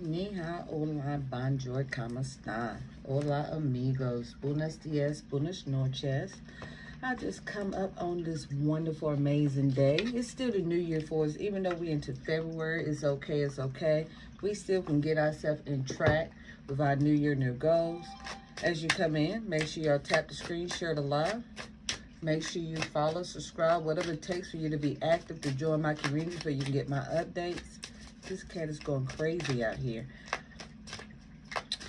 Ni hao, hola, bonjour, ¿cómo está? Hola, amigos. Buenos dias, buenas noches. I just come up on this wonderful, amazing day. It's still the new year for us. Even though we're into February, it's okay, it's okay. We still can get ourselves in track with our new year, new goals. As you come in, make sure y'all tap the screen, share the live. Make sure you follow, subscribe, whatever it takes for you to be active, to join my community so you can get my updates. This cat is going crazy out here.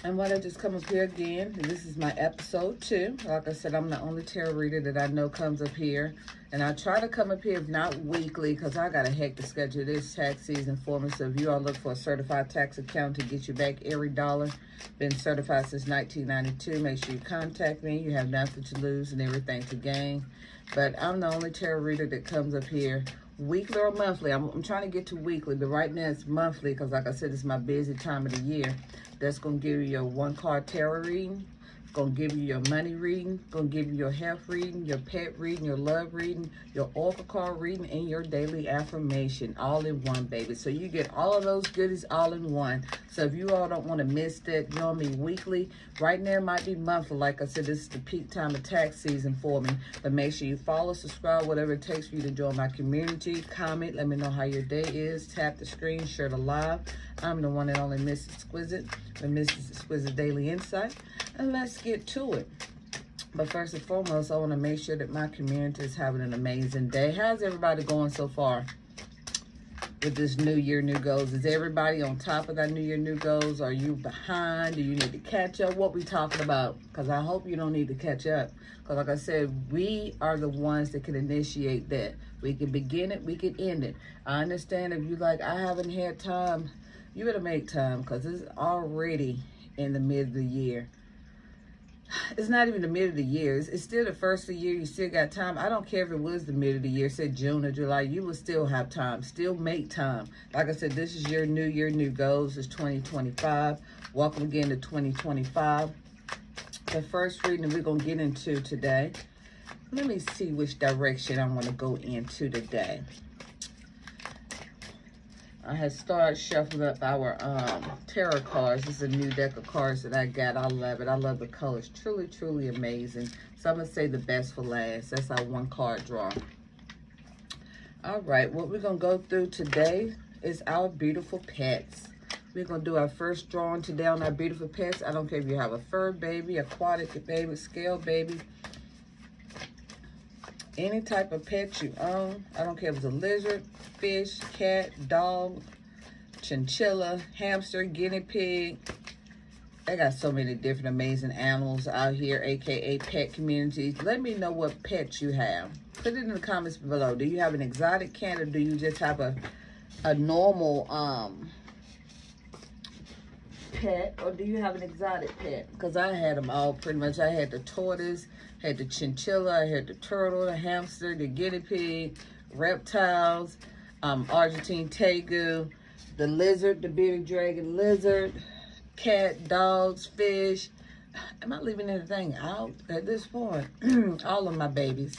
And why don't I just come up here again? This is my episode 2. Like I said, I'm the only tarot reader that I know comes up here. And I try to come up here, if not weekly, because I got a hectic schedule this tax season for me. So if you all look for a certified tax account to get you back every dollar, been certified since 1992, make sure you contact me. You have nothing to lose and everything to gain. But I'm the only tarot reader that comes up here weekly or monthly. I'm trying to get to weekly, but right now it's monthly because, like I said, it's my busy time of the year. That's going to give you your one-card tarot reading. It's going to give you your money reading. Going to give you your health reading, your pet reading, your love reading, your oracle card reading, and your daily affirmation all in one, baby. So you get all of those goodies all in one. So if you all don't want to miss that, join me weekly. Right now it might be monthly. Like I said, this is the peak time of tax season for me. But make sure you follow, subscribe, whatever it takes for you to join my community. Comment, let me know how your day is. Tap the screen, share the live. I'm the one and only Miss Exquisite, the Mrs. Exquisite Daily Insight. And let's get to it. But first and foremost, I want to make sure that my community is having an amazing day. How's everybody going so far with this new year, new goals? Is everybody on top of that new year, new goals? Are you behind? Do you need to catch up? What we talking about? Because I hope you don't need to catch up. Because like I said, we are the ones that can initiate that. We can begin it, we can end it. I understand if you like, I haven't had time. You better make time because it's already in the mid of the year. It's not even the mid of the year. It's still the first of the year. You still got time. I don't care if it was the mid of the year, say June or July. You will still have time. Still make time. Like I said, this is your new year, new goals. It's 2025. Welcome again to 2025. The first reading we're going to get into today. Let me see which direction I want to go into today. I had started shuffling up our tarot cards. This is a new deck of cards that I got. I love it. I love the colors. Truly, truly amazing. So I'm going to say the best for last. That's our one card draw. All right. What we're going to go through today is our beautiful pets. We're going to do our first drawing today on our beautiful pets. I don't care if you have a fur baby, aquatic baby, scale baby, any type of pet you own. I don't care if it's a lizard, fish, cat, dog, chinchilla, hamster, guinea pig. They got so many different amazing animals out here, aka pet communities. Let me know what pets you have. Put it in the comments below. Do you have an exotic cat or do you just have a normal pet, or do you have an exotic pet? Because I had them all pretty much. I had the tortoise, had the chinchilla, I had the turtle, the hamster, the guinea pig, reptiles, Argentine tegu, the lizard, the bearded dragon lizard, cat, dogs, fish. Am I leaving anything out at this point? All of my babies.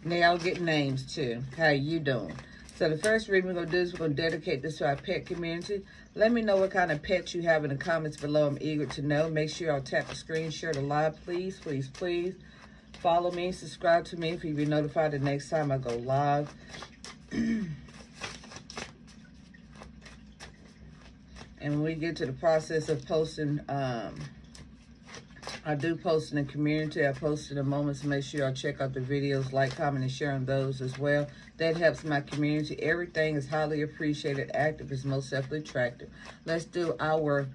And they all get names too. How you doing? So the first reading we're going to do is we're going to dedicate this to our pet community. Let me know what kind of pets you have in the comments below. I'm eager to know. Make sure y'all tap the screen, share the live, please, please, please. Follow me, subscribe to me if you be notified the next time I go live. And when we get to the process of posting, I do post in the community. I post in the moments. Make sure y'all check out the videos, like, comment, and share on those as well. That helps my community. Everything is highly appreciated. Active is most definitely attractive. Let's do our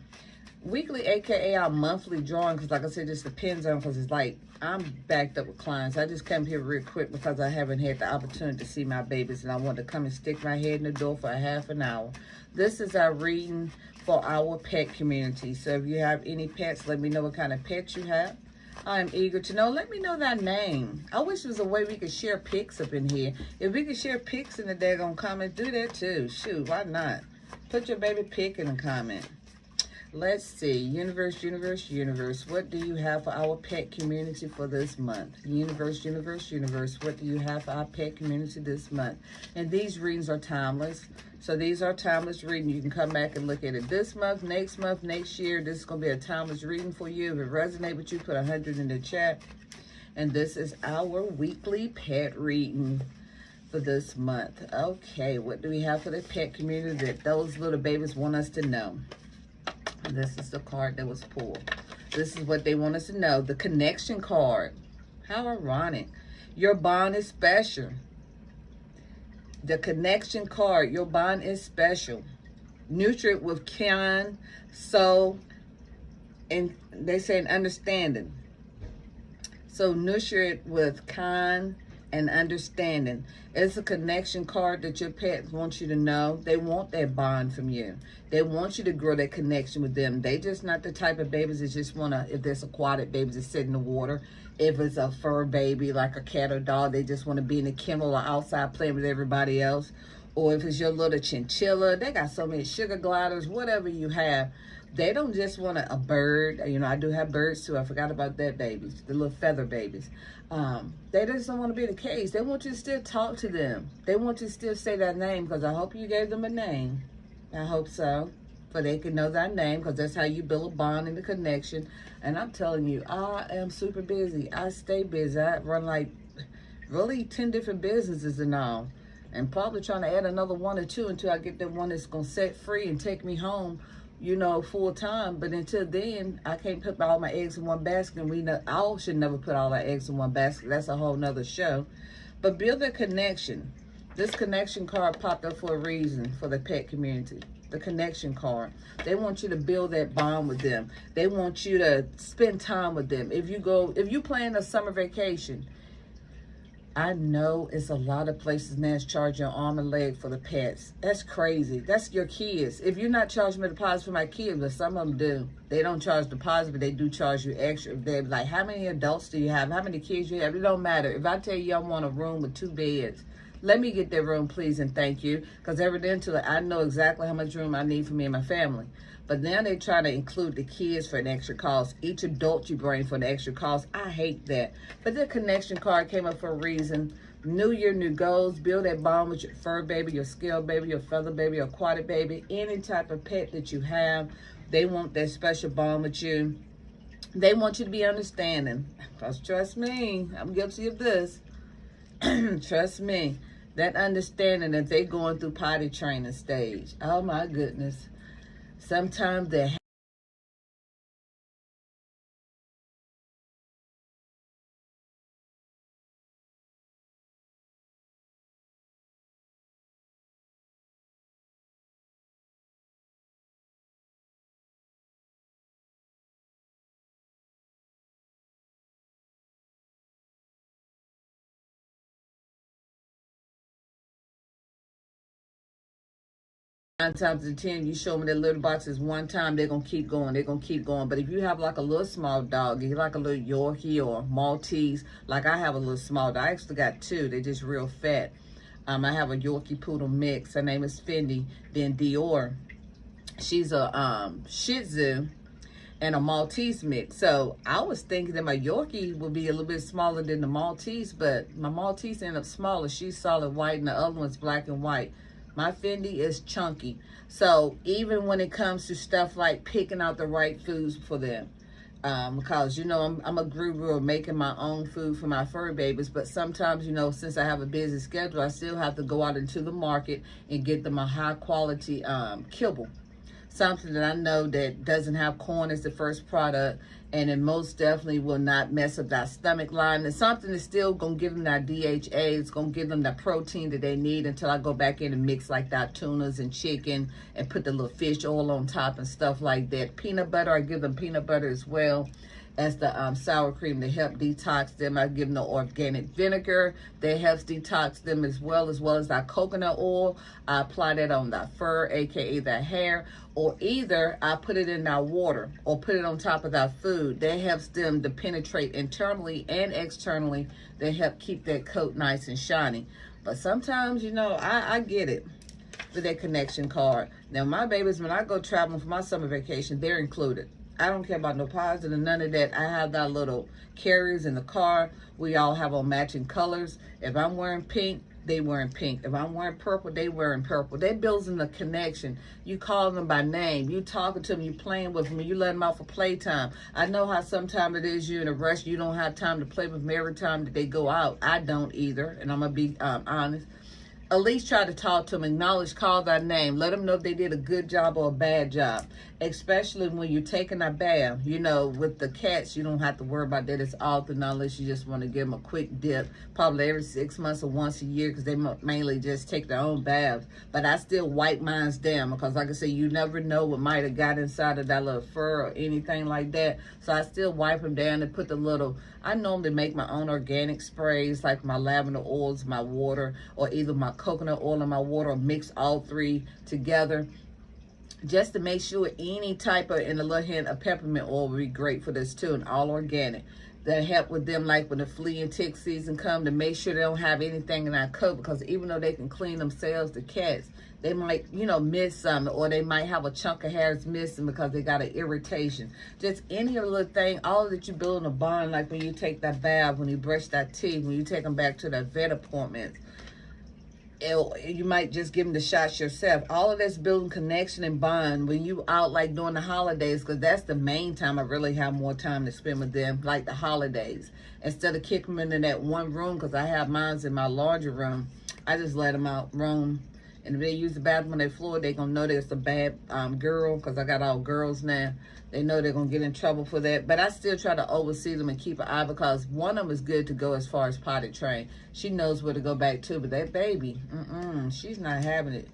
weekly, aka our monthly drawing, because like I said, this depends on, because it's like I'm backed up with clients. I just come here real quick because I haven't had the opportunity to see my babies, and I want to come and stick my head in the door for a half an hour. This is our reading for our pet community. So if you have any pets, let me know what kind of pets you have. I'm eager to know. Let me know that name. I wish there was a way we could share pics up in here. If we could share pics in the daggone comments, do that too. Shoot, why not? Put your baby pic in the comment. Let's see. Universe, universe, universe. What do you have for our pet community for this month? Universe, universe, universe. What do you have for our pet community this month? And these readings are timeless. So these are timeless readings. You can come back and look at it this month, next year. This is going to be a timeless reading for you. If it resonates with you, put 100 in the chat. And this is our weekly pet reading for this month. Okay, what do we have for the pet community that those little babies want us to know? And this is the card that was pulled. This is what they want us to know. The connection card. How ironic. Your bond is special. The connection card. Your bond is special. Nurture it with kind, soul, and they say an understanding. So nurture it with kind and understanding. It's a connection card that your pet wants you to know. They want that bond from you. They want you to grow that connection with them. They just not the type of babies that just want to, if there's aquatic babies that sit in the water, if it's a fur baby like a cat or dog, they just want to be in the kennel or outside playing with everybody else. Or if it's your little chinchilla, they got so many sugar gliders, whatever you have. They don't just want a bird. You know, I do have birds too. I forgot about that babies, the little feather babies. They just don't want to be in a cage. They want you to still talk to them. They want you to still say that name, because I hope you gave them a name. I hope so. For they can know that name, because that's how you build a bond and a connection. And I'm telling you, I am super busy. I stay busy. I run like really 10 different businesses and all. And probably trying to add another 1 or 2 until I get the one that's going to set free and take me home, you know, full time. But until then, I can't put all my eggs in one basket. And we know, I should never put all our eggs in one basket. That's a whole nother show. But build a connection. This connection card popped up for a reason for the pet community. The connection card. They want you to build that bond with them. They want you to spend time with them. If you plan a summer vacation, I know it's a lot of places now that's charging arm and leg for the pets. That's crazy. That's your kids. If you're not charging me deposit for my kids, but some of them do. They don't charge deposit, but they do charge you extra. They're like, how many adults do you have? How many kids you have? It don't matter. If I tell you I want a room with 2 beds, let me get that room, please, and thank you. Because evidently, I know exactly how much room I need for me and my family. But now they try to include the kids for an extra cost. Each adult you bring for an extra cost. I hate that. But the connection card came up for a reason. New year, new goals. Build that bond with your fur baby, your scale baby, your feather baby, your aquatic baby. Any type of pet that you have. They want that special bond with you. They want you to be understanding. Because trust me, I'm guilty of this. Trust me. That understanding that they're going through potty training stage. Oh my goodness. Sometimes they nine times out of 10, you show them their little boxes one time, they're going to keep going. They're going to keep going. But if you have like a little small dog, you like a little Yorkie or Maltese, like I have a little small dog. I actually got 2. They're just real fat. I have a Yorkie Poodle mix. Her name is Fendi. Then Dior. She's a Shih Tzu and a Maltese mix. So I was thinking that my Yorkie would be a little bit smaller than the Maltese, but my Maltese ended up smaller. She's solid white and the other one's black and white. My Fendi is chunky. So even when it comes to stuff like picking out the right foods for them, because, you know, I'm a guru of making my own food for my fur babies. But sometimes, you know, since I have a busy schedule, I still have to go out into the market and get them a high quality kibble. Something that I know that doesn't have corn as the first product, and it most definitely will not mess up that stomach line. And something that's still going to give them that DHA. It's going to give them that protein that they need until I go back in and mix like that tunas and chicken and put the little fish oil on top and stuff like that. Peanut butter, I give them peanut butter as well as the sour cream to help detox them. I give them the organic vinegar that helps detox them as well as that coconut oil. I apply that on that fur, aka that hair, or either I put it in that water or put it on top of that food. That helps them to penetrate internally and externally. They help keep that coat nice and shiny. But sometimes, you know, I get it. with their connection card. Now, my babies, when I go traveling for my summer vacation, they're included. I don't care about no pies and none of that. I have that little carriers in the car. We all have on matching colors. If I'm wearing pink, they wearing pink. If I'm wearing purple, they wearing purple. They building a connection. You call them by name. You talking to them. You playing with them. You let them out for playtime. I know how sometimes it is you in a rush. You don't have time to play with them every time that they go out. I don't either, and I'm going to be honest. At least try to talk to them, acknowledge, call their name. Let them know if they did a good job or a bad job. Especially when you're taking a bath. You know, with the cats, you don't have to worry about that. It's often, unless you just want to give them a quick dip. Probably every 6 months or once a year, because they mainly just take their own baths. But I still wipe mine down, because like I said, you never know what might have got inside of that little fur or anything like that. So I still wipe them down and put the little... I normally make my own organic sprays, like my lavender oils, my water, or either my coconut oil and my water, or mix all three together, just to make sure any type of, in a little hint of peppermint oil would be great for this too, and all organic. That help with them, like when the flea and tick season come, to make sure they don't have anything in our coat, because even though they can clean themselves, the cats, they might, you know, miss something, or they might have a chunk of hairs missing because they got an irritation. Just any little thing, all that you build in a bond, like when you take that bath, when you brush that teeth, when you take them back to that vet appointment. You might just give them the shots yourself. All of that's building connection and bond when you out, like during the holidays, because that's the main time I really have more time to spend with them, like the holidays. Instead of kicking them into that one room, because I have mine in my larger room, I just let them out roam. And if they use the bathroom on their floor, they're going to know there's a bad girl, because I got all girls now. They know they're going to get in trouble for that. But I still try to oversee them and keep an eye, because one of them is good to go as far as potty train. She knows where to go back to, but that baby, she's not having it.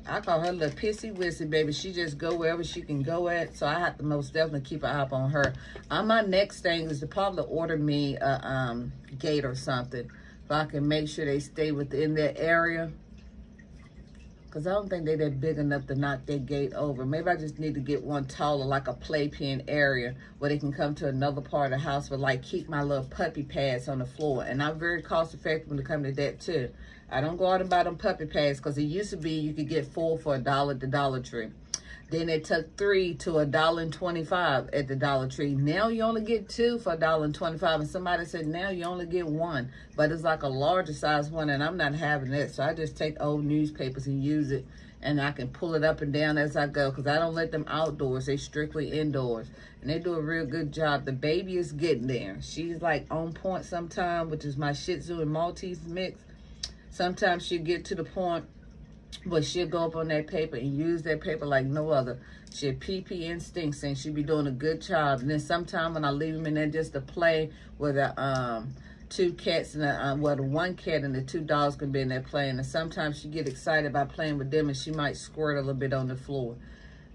I call her little pissy wissy baby. She just go wherever she can go at. So I have to most definitely keep an eye up on her. My next thing is to probably order me a gate or something, so I can make sure they stay within their area. Because I don't think they're that big enough to knock their gate over. Maybe I just need to get one taller, like a playpen area, where they can come to another part of the house, but like keep my little puppy pads on the floor. And I'm very cost effective when it comes to that too. I don't go out and buy them puppy pads, because it used to be you could get 4 for $1 at the Dollar Tree. Then they took 3 to $1.25 at the Dollar Tree. Now you only get 2 for $1.25. And somebody said now you only get 1. But it's like a larger size one, and I'm not having that. So I just take old newspapers and use it. And I can pull it up and down as I go, because I don't let them outdoors. They strictly indoors. And they do a real good job. The baby is getting there. She's like on point sometime, which is my Shih Tzu and Maltese mix. Sometimes she'll get to the point, but she'll go up on that paper and use that paper like no other. She'll pee instincts, and she'll be doing a good job. And then sometime when I leave them in there just to play with the 2 cats and the one cat and the 2 dogs can be in there playing. And sometimes she get excited about playing with them, and she might squirt a little bit on the floor.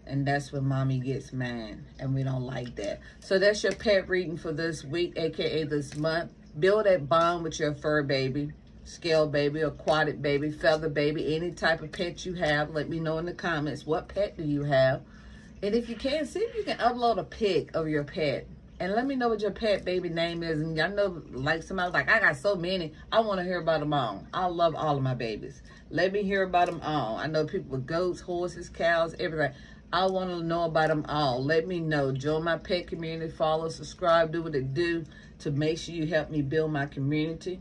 And that's when mommy gets mad, and we don't like that. So that's your pet reading for this week, aka this month. Build that bond with your fur baby, scale baby, aquatic baby, feather baby, any type of pet you have. Let me know in the comments, what pet do you have? And if you can, see if you can upload a pic of your pet. And let me know what your pet baby name is. And I know, like somebody's like, I got so many. I want to hear about them all. I love all of my babies. Let me hear about them all. I know people with goats, horses, cows, everything. I want to know about them all. Let me know. Join my pet community. Follow, subscribe, do what it do to make sure you help me build my community.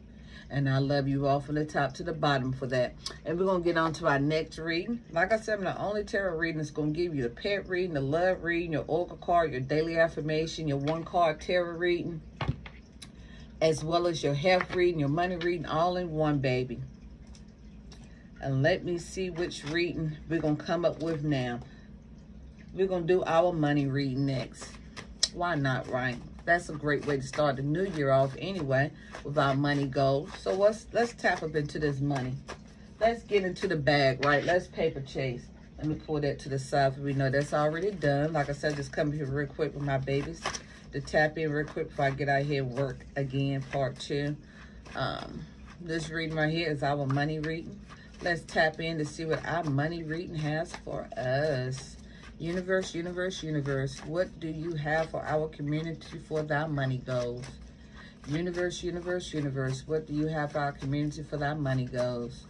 And I love you all from the top to the bottom for that. And we're going to get on to our next reading. Like I said, I'm the only tarot reading that's going to give you the pet reading, the love reading, your oracle card, your daily affirmation, your 1-card tarot reading, as well as your health reading, your money reading, all in one, baby. And let me see which reading we're going to come up with now. We're going to do our money reading next. Why not, right? That's a great way to start the new year off anyway, with our money goals. So let's tap up into this money. Let's get into the bag, right? Let's paper chase. Let me pull that to the side so we know that's already done. Like I said, just come here real quick with my babies to tap in real quick before I get out here and work again, part 2. This reading right here is our money reading. Let's tap in to see what our money reading has for us. Universe, universe, universe, what do you have for our community for our money goals? Universe, universe, universe, what do you have for our community for our money goals?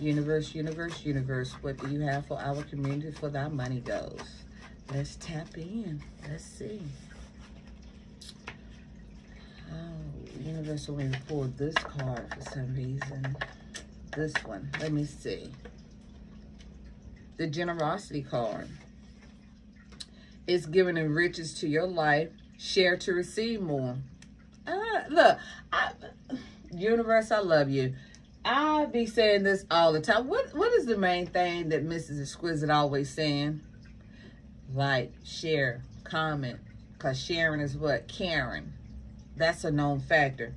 Universe, universe, universe, what do you have for our community for our money goes? Let's tap in. Let's see. Oh, universe only pulled this card for some reason. This one. Let me see. The generosity card. It's giving in riches to your life. Share to receive more. Look, universe, I love you. I be saying this all the time. What is the main thing that Mrs. Exquisite always saying? Like, share, comment. Because sharing is what? Caring. That's a known factor.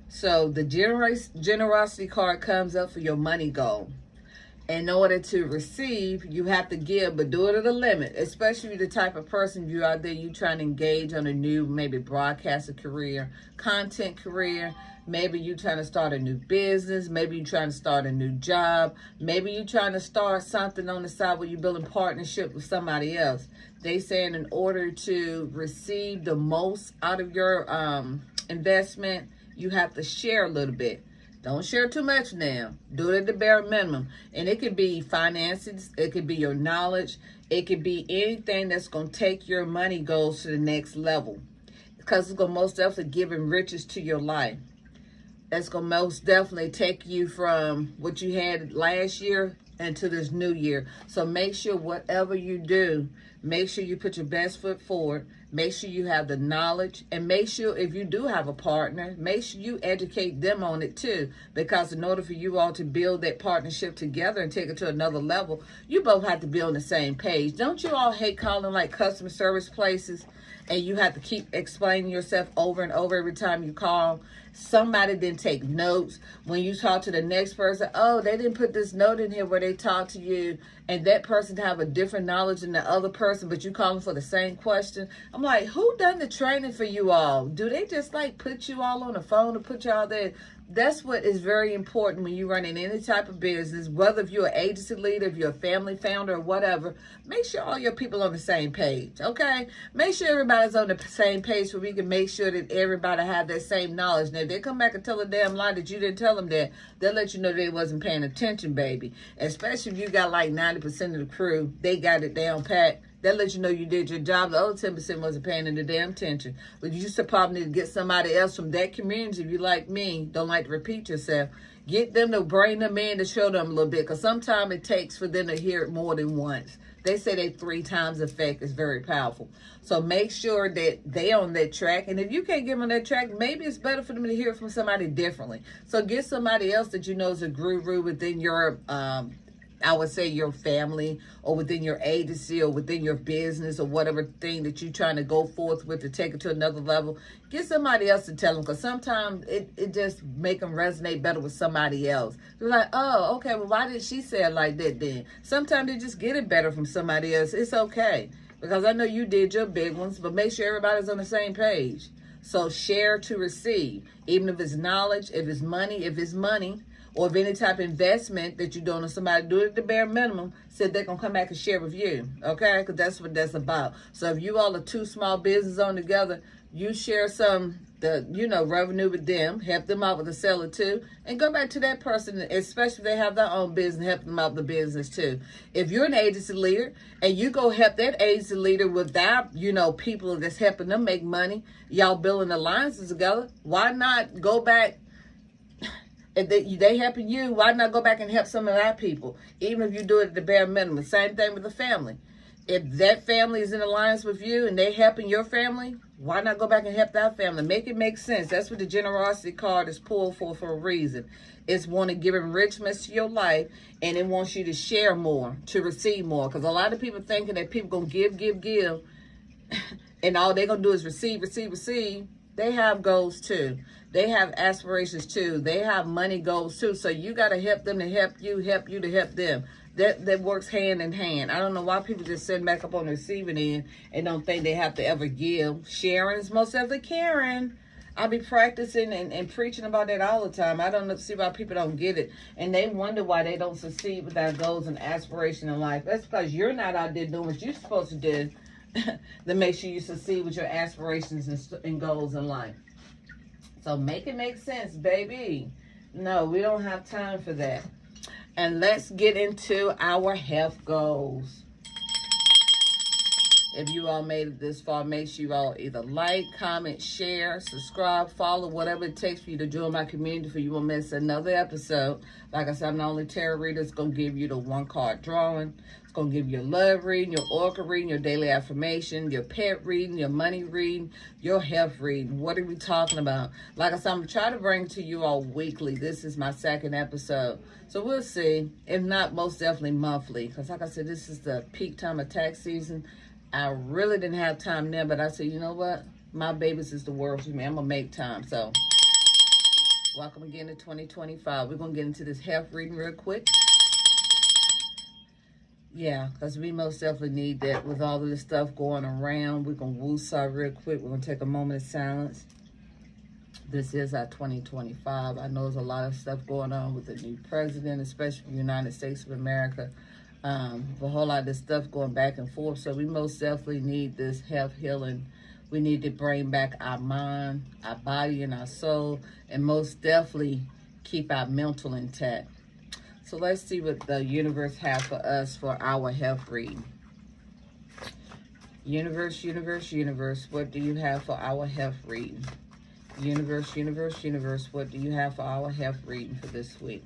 So the generosity card comes up for your money goal. In order to receive, you have to give, but do it at a limit. Especially the type of person you out there, you trying to engage on a new, maybe broadcaster career, content career. Maybe you trying to start a new business. Maybe you trying to start a new job. Maybe you trying to start something on the side where you're building partnership with somebody else. They saying in order to receive the most out of your investment, you have to share a little bit. Don't share too much now. Do it at the bare minimum. And it could be finances. It could be your knowledge. It could be anything that's going to take your money goals to the next level. Because it's going to most definitely give riches to your life. That's going to most definitely take you from what you had last year into this new year. So make sure whatever you do, make sure you put your best foot forward. Make sure you have the knowledge, and make sure if you do have a partner, make sure you educate them on it too. Because in order for you all to build that partnership together and take it to another level, you both have to be on the same page. Don't you all hate calling like customer service places and you have to keep explaining yourself over and over every time you call? Somebody didn't take notes. When you talk to the next person, oh, they didn't put this note in here where they talk to you, and that person have a different knowledge than the other person, but you call them for the same question. I'm like, who done the training for you all? Do they just like put you all on the phone and put you all there? That's what is very important when you're running any type of business, whether if you're an agency leader, if you're a family founder or whatever. Make sure all your people on the same page, okay? Make sure everybody's on the same page so we can make sure that everybody have that same knowledge. Now, if they come back and tell a damn lie that you didn't tell them that, they'll let you know they wasn't paying attention, baby. Especially if you got like 90% of the crew, they got it down pat. They'll let you know you did your job. The other 10% wasn't paying any damn attention. But you should probably need to get somebody else from that community. If you like me, don't like to repeat yourself, get them to bring them in to show them a little bit. Because sometimes it takes for them to hear it more than once. They say that 3 times effect is very powerful. So make sure that they on that track. And if you can't get them on that track, maybe it's better for them to hear it from somebody differently. So get somebody else that you know is a guru within your I would say your family or within your agency or within your business or whatever thing that you're trying to go forth with to take it to another level. Get somebody else to tell them, because sometimes it just make them resonate better with somebody else. They're like, oh, okay, well, why did she say it like that then? Sometimes they just get it better from somebody else. It's okay, because I know you did your big ones, but make sure everybody's on the same page. So share to receive, even if it's knowledge, if it's money, or if any type of investment that you're doing on somebody, do it at the bare minimum, so they're going to come back and share with you, okay? Because that's what that's about. So if you all are 2 small businesses on together, you share some, revenue with them, help them out with the seller too, and go back to that person, especially if they have their own business, help them out with the business too. If you're an agency leader and you go help that agency leader with that, people that's helping them make money, y'all building alliances together, why not go back? If they helping you, why not go back and help some of our people? Even if you do it at the bare minimum. Same thing with the family. If that family is in alliance with you and they helping your family, why not go back and help that family? Make it make sense. That's what the generosity card is pulled for a reason. It's want to give enrichments to your life, and it wants you to share more, to receive more. Because a lot of people thinking that people going to give, and all they're going to do is receive. They have goals too. They have aspirations too. They have money goals too. So you got to help them to help you to help them. That works hand in hand. I don't know why people just sitting back up on the receiving end and don't think they have to ever give. Sharing is most definitely caring. I be practicing and preaching about that all the time. I don't see why people don't get it. And they wonder why they don't succeed with their goals and aspirations in life. That's because you're not out there doing what you're supposed to do to make sure you succeed with your aspirations and goals in life. So make it make sense, baby. No, we don't have time for that. And let's get into our health goals. If you all made it this far, make sure you all either like, comment, share, subscribe, follow, whatever it takes for you to join my community for you won't miss another episode. Like I said, I'm the only tarot reader that's going to give you the one card drawing. It's going to give you your love reading, your oracle reading, your daily affirmation, your pet reading, your money reading, your health reading. What are we talking about? Like I said, I'm trying to bring to you all weekly. This is my second episode. So we'll see. If not, most definitely monthly. Because like I said, this is the peak time of tax season. I really didn't have time then, but I said, you know what? My babies is the world for me. I'm going to make time. So, welcome again to 2025. We're going to get into this health reading real quick. Yeah, because we most definitely need that with all of this stuff going around. We're going to woosah real quick. We're going to take a moment of silence. This is our 2025. I know there's a lot of stuff going on with the new president, especially the United States of America. A whole lot of this stuff going back and forth. So we most definitely need this health healing. We need to bring back our mind, our body, and our soul, and most definitely keep our mental intact. So let's see what the universe has for us for our health reading. Universe, universe, universe, what do you have for our health reading? Universe, universe, universe, what do you have for our health reading for this week?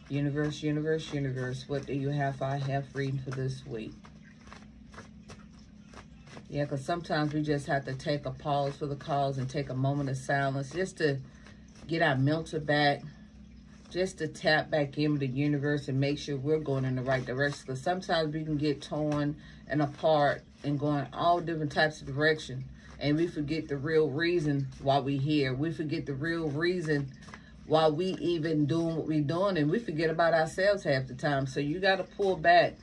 Universe, universe, universe, what do you have for our health reading for this week? Yeah, because sometimes we just have to take a pause for the cause and take a moment of silence just to get our mental back, just to tap back into the universe and make sure we're going in the right direction. Because sometimes we can get torn and apart and going all different types of direction. And we forget the real reason why we're here. We forget the real reason why we even doing what we're doing, and we forget about ourselves half the time. So you got to pull back,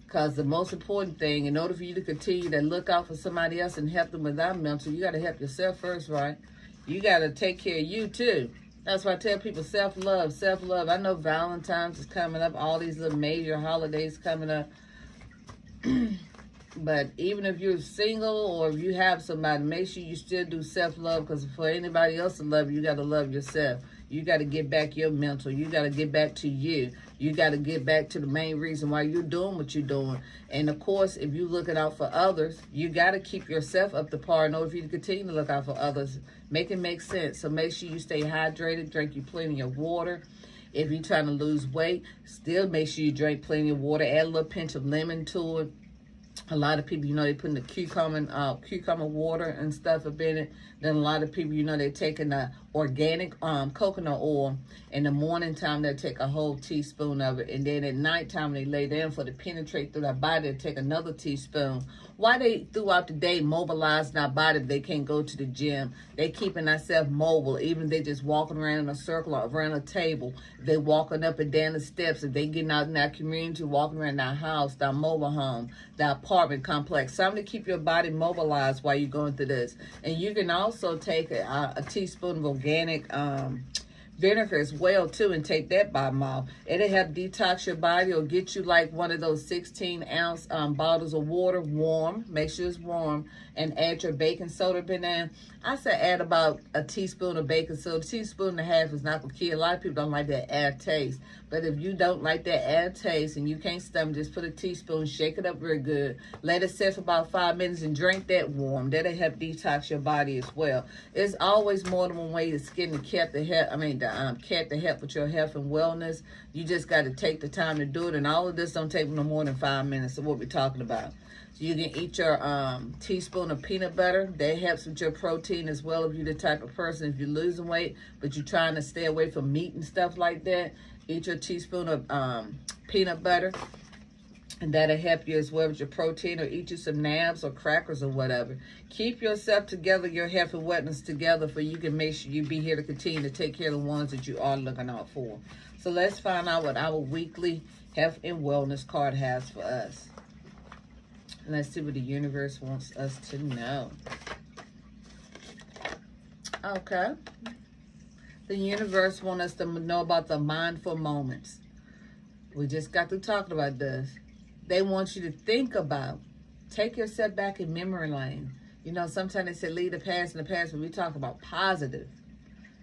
because the most important thing, in order for you to continue to look out for somebody else and help them with that mental, you got to help yourself first, right? You got to take care of you too. That's why I tell people self-love, self-love. I know Valentine's is coming up, all these little major holidays coming up. But even if you're single or if you have somebody, make sure you still do self-love, because for anybody else to love you, you got to love yourself. You got to get back your mental. You got to get back to you. You got to get back to the main reason why you're doing what you're doing. And, of course, if you're looking out for others, you got to keep yourself up to par in order for you to continue to look out for others. Make it make sense. So make sure you stay hydrated. Drink you plenty of water. If you're trying to lose weight, still make sure you drink plenty of water. Add a little pinch of lemon to it. A lot of people, they putting the cucumber water and stuff up in it. Then a lot of people, they're taking the organic coconut oil. In the morning time, they'll take a whole teaspoon of it. And then at nighttime, when they lay down for it to penetrate through their body, they'll take another teaspoon. Why they, throughout the day, mobilizing our body if they can't go to the gym? They keeping ourselves mobile. Even if they just walking around in a circle or around a table. They walking up and down the steps. If they getting out in our community, walking around our house, our mobile home, the apartment complex. Something to keep your body mobilized while you're going through this. And you can also take a teaspoon of organic vinegar as well too, and take that by mouth. It'll help detox your body, or get you like one of those 16-ounce bottles of water, warm. Make sure it's warm, and add your baking soda in there. I say add about a teaspoon of baking soda. A teaspoon and a half is not gonna kill. A lot of people don't like that add taste, but if you don't like that add taste and you can't stomach, just put a teaspoon, shake it up real good, let it sit for about 5 minutes, and drink that warm. That'll help detox your body as well. It's always more than one way to skin the cat to help. Cat to help with your health and wellness. You just got to take the time to do it, and all of this don't take no more than 5 minutes of what we're talking about. So you can eat your teaspoon of peanut butter. That helps with your protein as well. If you're the type of person, if you're losing weight but you're trying to stay away from meat and stuff like that, eat your teaspoon of peanut butter, and that'll help you as well with your protein. Or eat you some nabs or crackers or whatever. Keep yourself together, your health and wellness together, for you can make sure you be here to continue to take care of the ones that you are looking out for. So let's find out what our weekly health and wellness card has for us. And let's see what the universe wants us to know. Okay. The universe wants us to know about the mindful moments. We just got through talking about this. They want you to think about, take yourself back in memory lane. Sometimes they say leave the past in the past, but we talk about positive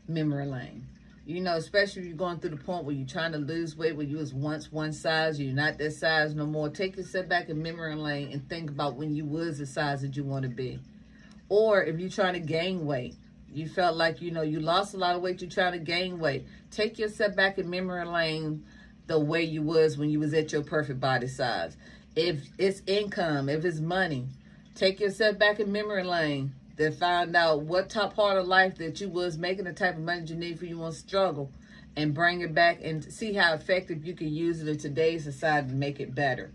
memory lane. You know, especially if you're going through the point where you're trying to lose weight, where you was once one size, you're not that size no more. Take yourself back in memory lane and think about when you was the size that you want to be. Or if you're trying to gain weight, you felt like, you know, you lost a lot of weight, you're trying to gain weight. Take yourself back in memory lane the way you was when you was at your perfect body size. If it's income, if it's money, take yourself back in memory lane to find out what top part of life that you was making the type of money you need for you want to struggle, and bring it back and see how effective you can use it in today's society to make it better.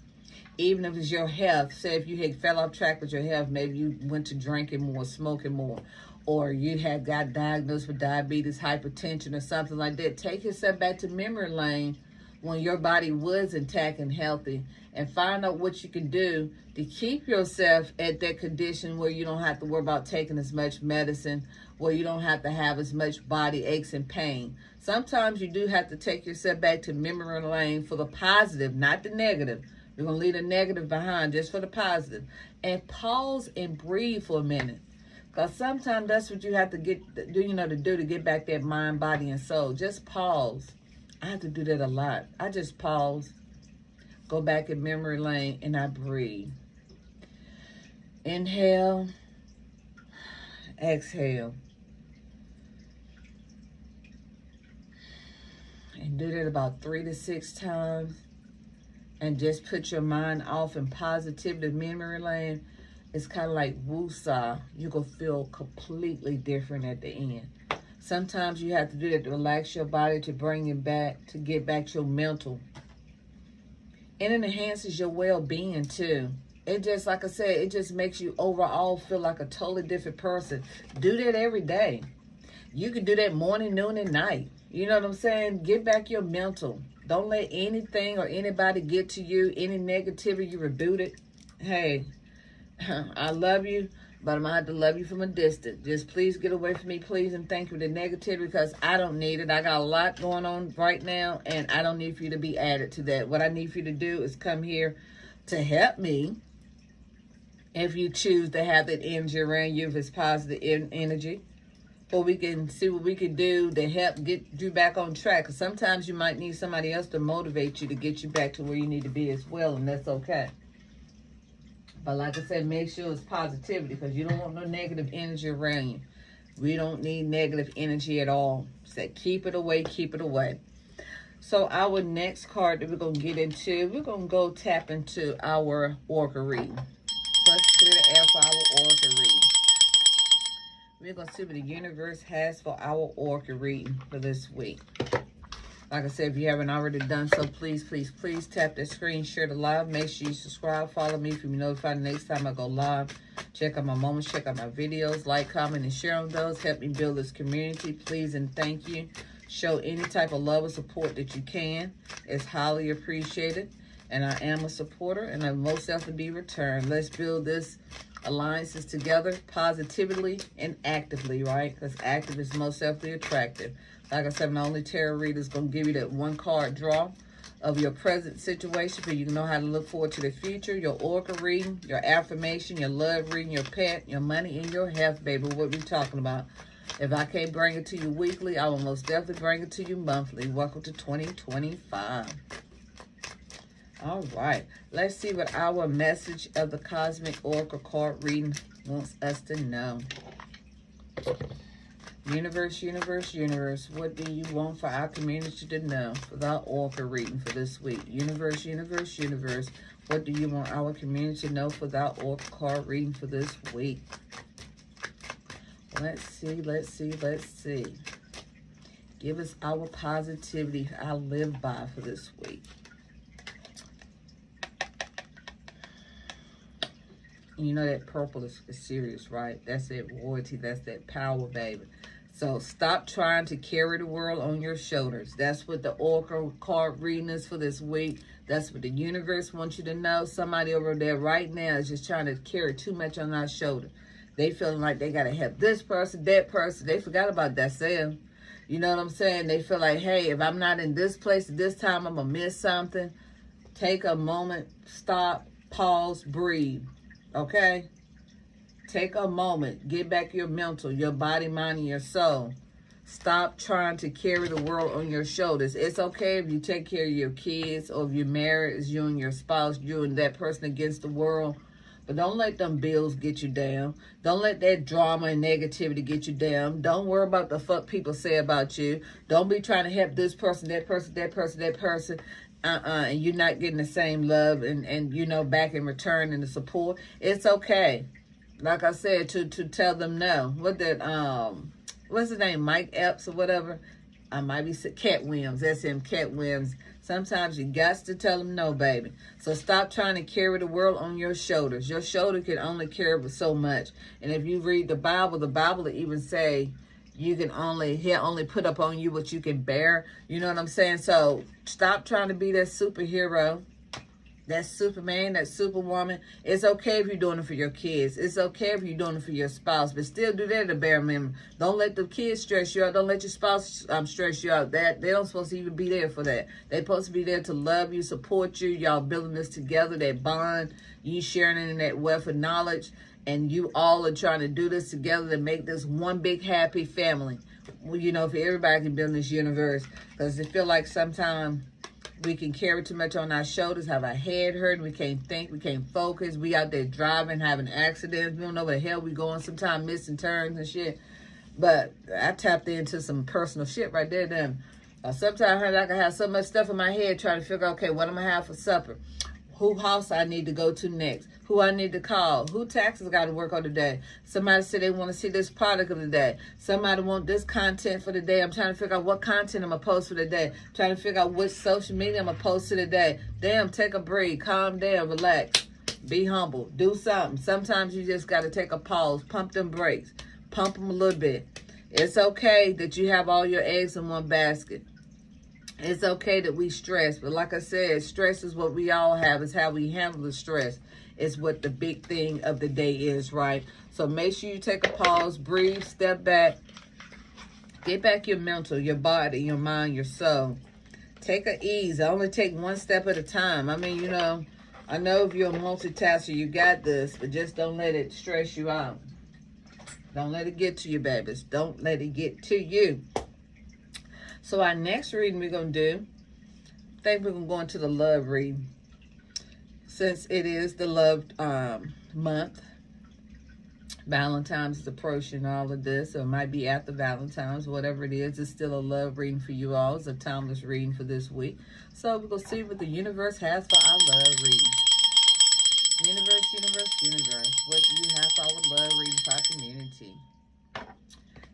Even if it's your health, say if you had fell off track with your health, maybe you went to drinking more, smoking more, or you had got diagnosed with diabetes, hypertension, or something like that. Take yourself back to memory lane when your body was intact and healthy, and find out what you can do to keep yourself at that condition where you don't have to worry about taking as much medicine, where you don't have to have as much body aches and pain. Sometimes you do have to take yourself back to memory lane for the positive, not the negative. We're going to leave the negative behind just for the positive. And pause and breathe for a minute. Because sometimes that's what you have to do to get back that mind, body, and soul. Just pause. I have to do that a lot. I just pause, go back in memory lane, and I breathe. Inhale, exhale. And do that about 3 to 6 times. And just put your mind off in positivity memory lane. It's kind of like woosah. You're going to feel completely different at the end. Sometimes you have to do that to relax your body, to bring it back, to get back your mental. And it enhances your well-being too. It just, like I said, it just makes you overall feel like a totally different person. Do that every day. You can do that morning, noon, and night. You know what I'm saying? Get back your mental. Don't let anything or anybody get to you. Any negativity, you reboot it. Hey, I love you, but I'm going to have to love you from a distance. Just please get away from me, please, and thank you for the negativity, because I don't need it. I got a lot going on right now, and I don't need for you to be added to that. What I need for you to do is come here to help me. If you choose to have that energy around you, if it's positive energy, or we can see what we can do to help get you back on track. Because sometimes you might need somebody else to motivate you to get you back to where you need to be as well, and that's okay. But like I said, make sure it's positivity, because you don't want no negative energy around you. We don't need negative energy at all. So keep it away, keep it away. So our next card that we're going to get into, we're going to go tap into our oracle reading. Let's clear the air for our oracle reading. We're going to see what the universe has for our oracle reading for this week. Like I said, if you haven't already done so, please, please, please tap that screen, share the live. Make sure you subscribe, follow me if you be notified the next time I go live. Check out my moments, check out my videos, like, comment, and share on those. Help me build this community, please, and thank you. Show any type of love or support that you can. It's highly appreciated. And I am a supporter, and I most definitely be returned. Let's build this alliances together positively and actively, right? Because active is most definitely attractive. Like I said, my only tarot reader is going to give you that one card draw of your present situation, so you can know how to look forward to the future, your oracle reading, your affirmation, your love reading, your pet, your money, and your health, baby, what we're talking about. If I can't bring it to you weekly, I will most definitely bring it to you monthly. Welcome to 2025. All right, let's see what our message of the Cosmic Oracle card reading wants us to know. Universe, universe, universe, what do you want for our community to know for our oracle reading for this week? Universe, universe, universe, what do you want our community to know for our oracle card reading for this week? Let's see, let's see, let's see. Give us our positivity I live by for this week. You know that purple is serious, right? That's that royalty. That's that power, baby. So stop trying to carry the world on your shoulders. That's what the oracle card reading is for this week. That's what the universe wants you to know. Somebody over there right now is just trying to carry too much on our shoulder. They feeling like they got to help this person, that person. They forgot about themselves. You know what I'm saying? They feel like, hey, if I'm not in this place at this time, I'm going to miss something. Take a moment, stop, pause, breathe. Okay? Take a moment. Get back your mental, your body, mind, and your soul. Stop trying to carry the world on your shoulders. It's okay if you take care of your kids, or if you're married, it's you and your spouse, you and that person against the world. But don't let them bills get you down. Don't let that drama and negativity get you down. Don't worry about the fuck people say about you. Don't be trying to help this person, that person, that person, that person. And you're not getting the same love and you know, back in return and the support. It's okay. Like I said, to tell them no. What's his name? Mike Epps or whatever. I might be Cat Williams. That's him, Cat Williams. Sometimes you got to tell them no, baby. So stop trying to carry the world on your shoulders. Your shoulder can only carry so much. And if you read the Bible will even say you can he'll only put up on you what you can bear. You know what I'm saying? So stop trying to be that superhero, that Superman, that Superwoman. It's okay if you're doing it for your kids. It's okay if you're doing it for your spouse, but still do that at a bare minimum. Don't let the kids stress you out. Don't let your spouse stress you out. They don't supposed to even be there for that. They're supposed to be there to love you, support you. Y'all building this together, that bond. You sharing in that wealth of knowledge, and you all are trying to do this together to make this one big happy family. Well, you know, for everybody can build this universe, because I feel like sometimes we can carry too much on our shoulders, have our head hurt, we can't think, we can't focus. We out there driving, having accidents. We don't know where the hell we going, sometimes missing turns and shit. But I tapped into some personal shit right there then. Sometimes I can have so much stuff in my head trying to figure out, okay, what I'm going to have for supper? Who house I need to go to next? Who I need to call? Who taxes got to work on today? Somebody said they want to see this product of the day. Somebody want this content for the day. I'm trying to figure out what content I'm going to post for the day. Trying to figure out which social media I'm going to post for the day. Damn, take a breathe. Calm down. Relax. Be humble. Do something. Sometimes you just got to take a pause. Pump them brakes. Pump them a little bit. It's okay that you have all your eggs in one basket. It's okay that we stress, but like I said, stress is what we all have. It's how we handle the stress. It's what the big thing of the day is, right? So make sure you take a pause, breathe, step back, get back your mental, your body, your mind, your soul. Take a ease. Only take one step at a time. I mean, you know, I know if you're a multitasker, you got this, but just don't let it stress you out. Don't let it get to you, babies. Don't let it get to you. So our next reading we're going to do, I think we're going to go into the love reading. Since it is the love month, Valentine's is approaching, all of this. So it might be after Valentine's, whatever it is. It's still a love reading for you all. It's a timeless reading for this week. So we're going to see what the universe has for our love reading. Universe, universe, universe. What do you have for our love reading for our community?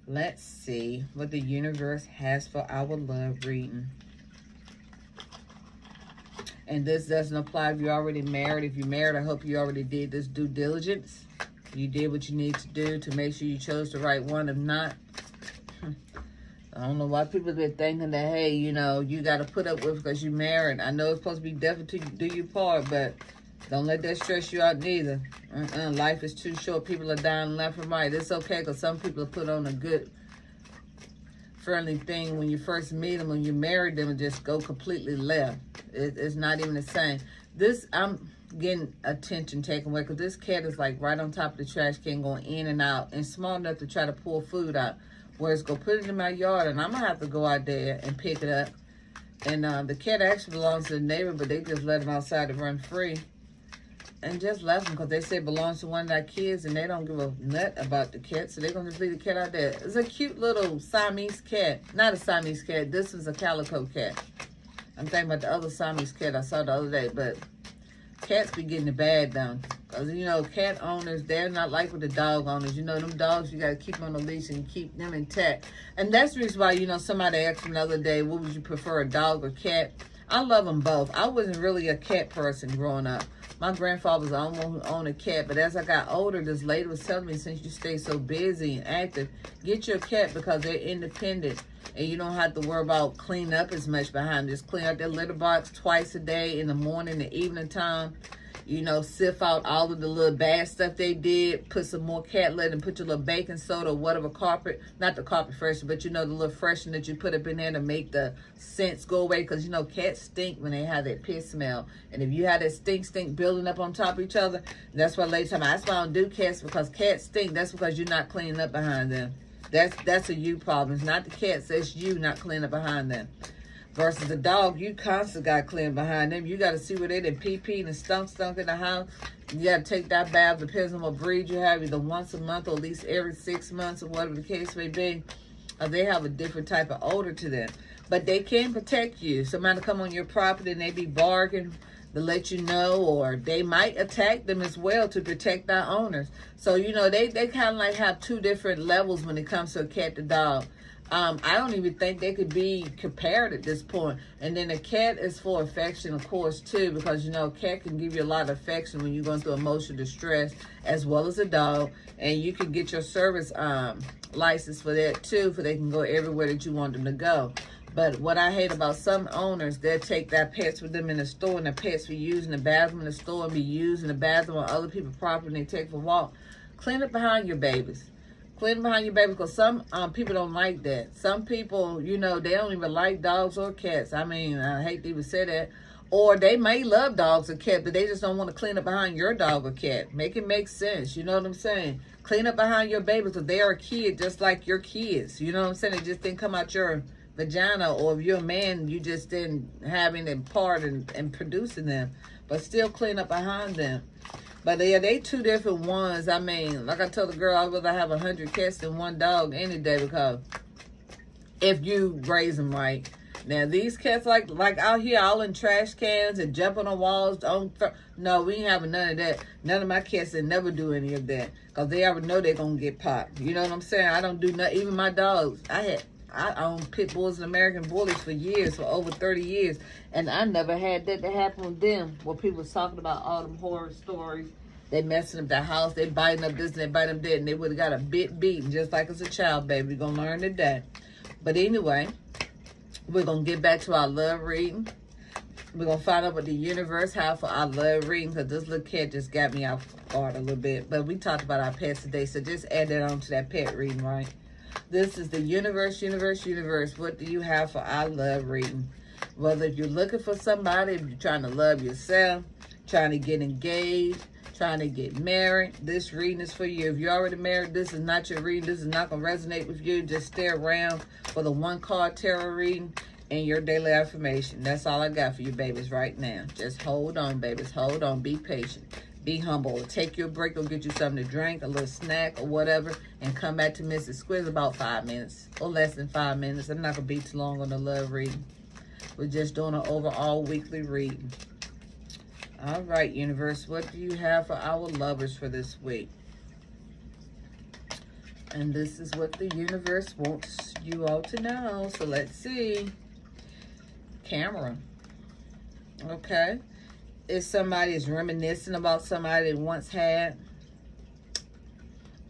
Let's see what the universe has for our love reading. And this doesn't apply if you're already married. If you're married, I hope you already did this due diligence. You did what you need to do to make sure you chose the right one. If not, I don't know why people been thinking that, hey, you know, you got to put up with because you're married. I know it's supposed to be definitely to do your part, but don't let that stress you out neither. Life is too short. People are dying left and right. It's okay because some people are put on a good, friendly thing when you first meet them. When you marry them, and just go completely left. It's not even the same. This, I'm getting attention taken away because this cat is like right on top of the trash can going in and out and small enough to try to pull food out. Whereas go put it in my yard and I'm going to have to go out there and pick it up. And the cat actually belongs to the neighbor, but they just let him outside to run free. And just left him because they say it belongs to one of their kids and they don't give a nut about the cat. So they're going to just leave the cat out there. It's a cute little Siamese cat. Not a Siamese cat. This is a calico cat. I'm thinking about the other Siamese cat I saw the other day. But cats be getting it bad down. Because, you know, cat owners, they're not like with the dog owners. You know, them dogs, you got to keep on the leash and keep them intact. And that's the reason why, you know, somebody asked me the other day, what would you prefer, a dog or cat? I love them both. I wasn't really a cat person growing up. My grandfather was the only one who owned a cat, but as I got older, this lady was telling me, since you stay so busy and active, get your cat because they're independent and you don't have to worry about cleaning up as much behind. Just clean out their litter box twice a day, in the morning and evening time. You know, sift out all of the little bad stuff they did, put some more cat litter and put your little baking soda or whatever carpet, not the carpet freshener, but you know, the little freshener that you put up in there to make the scents go away. Because, you know, cats stink when they have that piss smell. And if you have that stink building up on top of each other, that's why ladies tell me, that's why I don't do cats, because cats stink. That's because you're not cleaning up behind them. That's a you problem. It's not the cats. It's you not cleaning behind them. Versus the dog, you constantly got to clean behind them. You got to see where they done pee and stunk in the house. You got to take that bath, depends on what breed you have, either once a month or at least every 6 months or whatever the case may be. Or they have a different type of odor to them. But they can protect you. Somebody come on your property and they be barking to let you know, or they might attack them as well to protect their owners. So, you know, they kind of like have two different levels when it comes to a cat to dog. I don't even think they could be compared at this point. And then a cat is for affection, of course, too, because, you know, a cat can give you a lot of affection when you're going through emotional distress, as well as a dog. And you can get your service license for that, too, for they can go everywhere that you want them to go. But what I hate about some owners, they'll take their pets with them in the store, and the pets be using the bathroom in the store and be using the bathroom on other people's property and they take for a walk. Clean it behind your babies. Clean behind your baby, because some people don't like that. Some people, you know, they don't even like dogs or cats. I mean, I hate to even say that. Or they may love dogs or cats, but they just don't want to clean up behind your dog or cat. Make it make sense. You know what I'm saying? Clean up behind your babies, because they are a kid just like your kids. You know what I'm saying? It just didn't come out your vagina, or if you're a man, you just didn't have any part in producing them. But still clean up behind them. But yeah, they two different ones. I mean, like I told the girl, I'd rather have 100 cats than one dog any day, because if you raise them right. Now, these cats like out here all in trash cans and jumping on walls. No, we ain't having none of that. None of my cats that never do any of that, because they already know they're going to get popped. You know what I'm saying? I don't do nothing. Even my dogs. I owned pit bulls and American bullies for years, for over 30 years. And I never had that to happen with them. Where people was talking about all them horror stories. They messing up the house. They biting up this and they biting up that. And they would have got a bit beaten, just like as a child, baby. We're going to learn today. But anyway, we're going to get back to our love reading. We're going to find out what the universe has for our love reading, because this little cat just got me off guard a little bit. But we talked about our pets today, so just add that on to that pet reading, right? This is the universe. What do you have for our love reading? Whether you're looking for somebody, if you're trying to love yourself, trying to get engaged, trying to get married, this reading is for you. If you're already married, this is not your reading. This is not going to resonate with you. Just stay around for the one card tarot reading and your daily affirmation. That's all I got for you, babies, right now. Just hold on, babies. Hold on. Be patient. Be humble. Take your break. Go get you something to drink, a little snack or whatever, and come back to Mrs. Squiz about 5 minutes or less than 5 minutes. I'm not going to be too long on the love reading. We're just doing an overall weekly reading. All right, universe, what do you have for our lovers for this week? And this is what the universe wants you all to know. So let's see. Camera. Okay. If somebody is reminiscing about somebody they once had,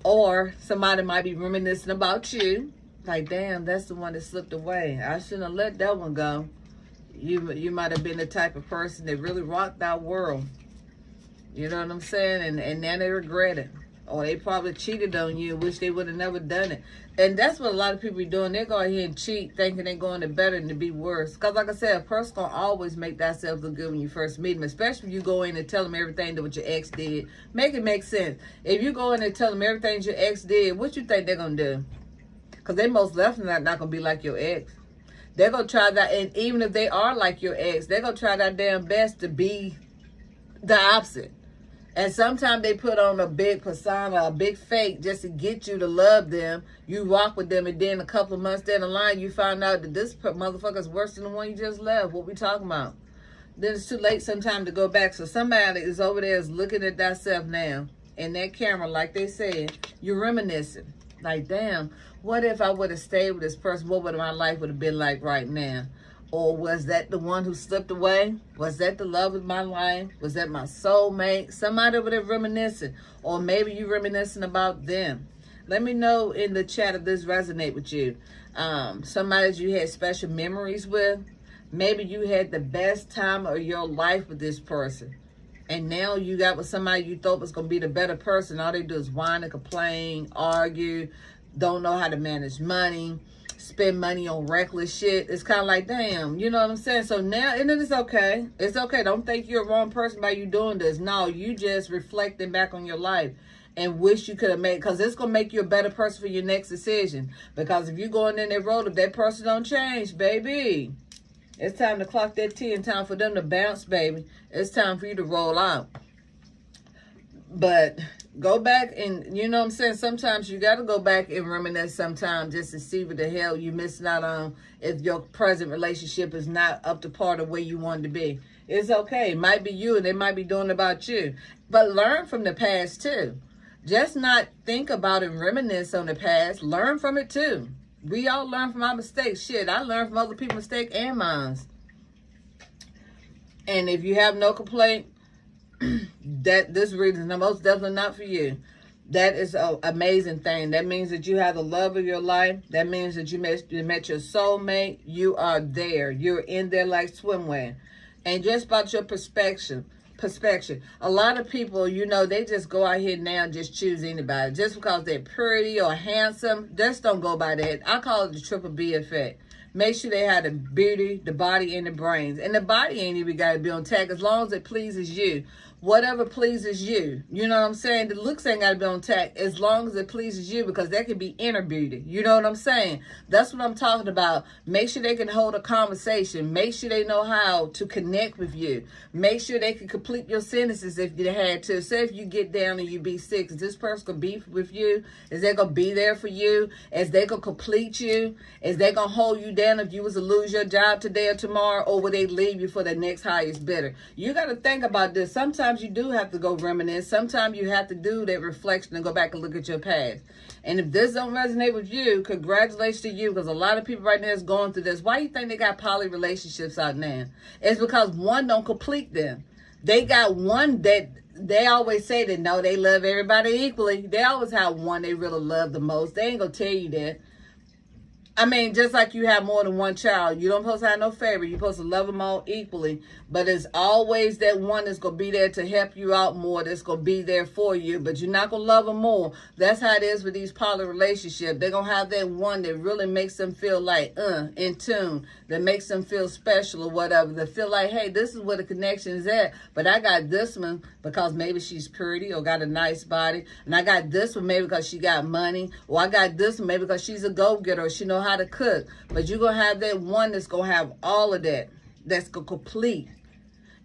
or somebody might be reminiscing about you, like, damn, that's the one that slipped away. I shouldn't have let that one go. You might have been the type of person that really rocked our world. You know what I'm saying? And now they regret it. Or they probably cheated on you, wish they would have never done it. And that's what a lot of people are doing. They go ahead and cheat, thinking they're going to better and to be worse. Because like I said, a person going to always make thyself look good when you first meet them. Especially if you go in and tell them everything that what your ex did. Make it make sense. If you go in and tell them everything your ex did, what you think they're going to do? Because they most definitely not going to be like your ex. They're going to try that. And even if they are like your ex, they're going to try their damn best to be the opposite. And sometimes they put on a big persona, a big fake, just to get you to love them. You rock with them, and then a couple of months down the line, you find out that this motherfucker's worse than the one you just left. What we talking about? Then it's too late sometimes to go back. So somebody is over there is looking at thyself now in that camera, like they said. You're reminiscing. Like, damn, what if I would have stayed with this person? What would my life would have been like right now? Or was that the one who slipped away? Was that the love of my life? Was that my soulmate? Somebody over there reminiscing. Or maybe you reminiscing about them. Let me know in the chat if this resonate with you. Somebody that you had special memories with. Maybe you had the best time of your life with this person. And now you got with somebody you thought was going to be the better person. All they do is whine and complain, argue, don't know how to manage money, spend money on reckless shit. It's kind of like, damn, you know what I'm saying? So now, and it's okay. It's okay. Don't think you're a wrong person by you doing this. No, you just reflecting back on your life. and wish you could have made, because it's going to make you a better person for your next decision. Because if you're going in that road, if that person don't change, baby, it's time to clock that T and time for them to bounce, baby. It's time for you to roll out. But go back and, you know what I'm saying, sometimes you got to go back and reminisce sometimes just to see what the hell you missing out on if your present relationship is not up to par the way you want to be. It's okay. It might be you and they might be doing about you. But learn from the past too. Just not think about and reminisce on the past. Learn from it too. We all learn from our mistakes. Shit, I learned from other people's mistakes and mine. And if you have no complaint, that this reason is most definitely not for you. That is an amazing thing. That means that you have the love of your life. That means that you met your soulmate. You are there. You're in there like swimwear. And just about your perspective. A lot of people, you know, they just go out here now and just choose anybody. Just because they're pretty or handsome, just don't go by that. I call it the triple B effect. Make sure they have the beauty, the body, and the brains. And the body ain't even got to be on tag as long as it pleases you. Whatever pleases you. You know what I'm saying? The looks ain't got to be on tag as long as it pleases you, because that could be inner beauty. You know what I'm saying? That's what I'm talking about. Make sure they can hold a conversation. Make sure they know how to connect with you. Make sure they can complete your sentences if you had to. Say if you get down and you be sick, is this person going to be with you? Is they going to be there for you? Is they going to complete you? Is they going to hold you down if you was to lose your job today or tomorrow? Or will they leave you for the next highest bidder? You got to think about this. Sometimes you do have to go reminisce. Sometimes you have to do that reflection and go back and look at your past. And if this don't resonate with you, congratulations to you, because a lot of people right now is going through this. Why do you think they got poly relationships out now? It's because one don't complete them. They got one that they always say that no, they love everybody equally. They always have one they really love the most. They ain't gonna tell you that. I mean, just like you have more than one child, you don't supposed to have no favorite. You're supposed to love them all equally. But it's always that one that's going to be there to help you out more, that's going to be there for you. But you're not going to love them more. That's how it is with these poly relationships. They're going to have that one that really makes them feel like, in tune. That makes them feel special or whatever. That feel like, hey, this is where the connection is at. But I got this one because maybe she's pretty or got a nice body. And I got this one maybe because she got money. Or I got this one maybe because she's a go-getter or she knows how to cook. But you're going to have that one that's going to have all of that. That's going to complete.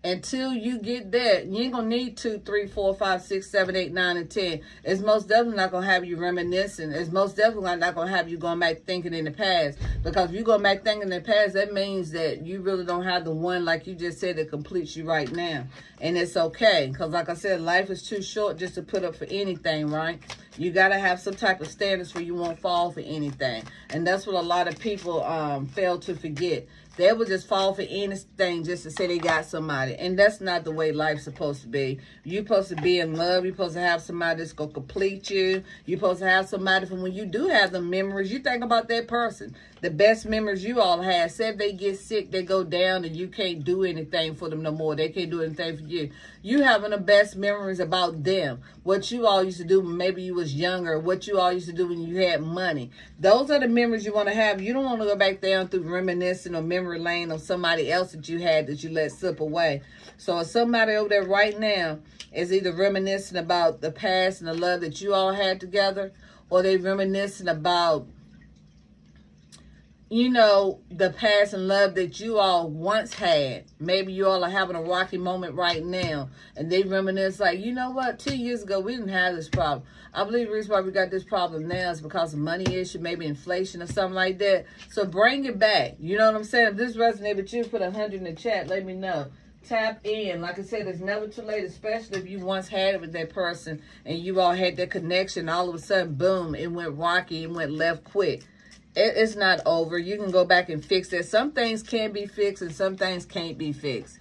Until you get that, you ain't going to need 2, 3, 4, 5, 6, 7, 8, 9, and 10. It's most definitely not going to have you reminiscing. It's most definitely not going to have you going back thinking in the past. Because if you go back thinking in the past, that means that you really don't have the one, like you just said, that completes you right now. And it's okay. Because like I said, life is too short just to put up for anything, right? You got to have some type of standards where you won't fall for anything. And that's what a lot of people fail to forget. They will just fall for anything just to say they got somebody. And that's not the way life's supposed to be. You're supposed to be in love. You're supposed to have somebody that's going to complete you. You're supposed to have somebody from when you do have the memories, you think about that person. The best memories you all have. Say if they get sick, they go down and you can't do anything for them no more. They can't do anything for you. You having the best memories about them. What you all used to do when maybe you was younger. What you all used to do when you had money. Those are the memories you want to have. You don't want to go back down through reminiscing or memory lane of somebody else that you had that you let slip away. So if somebody over there right now is either reminiscing about the past and the love that you all had together, or they reminiscing about, you know, the past and love that you all once had. Maybe you all are having a rocky moment right now. And they reminisce like, you know what? 2 years ago, we didn't have this problem. I believe the reason why we got this problem now is because of money issue, maybe inflation or something like that. So bring it back. You know what I'm saying? If this resonates with you, put 100 in the chat. Let me know. Tap in. Like I said, it's never too late, especially if you once had it with that person and you all had that connection. All of a sudden, boom, it went rocky. It went left quick. It's not over. You can go back and fix it. Some things can be fixed and some things can't be fixed.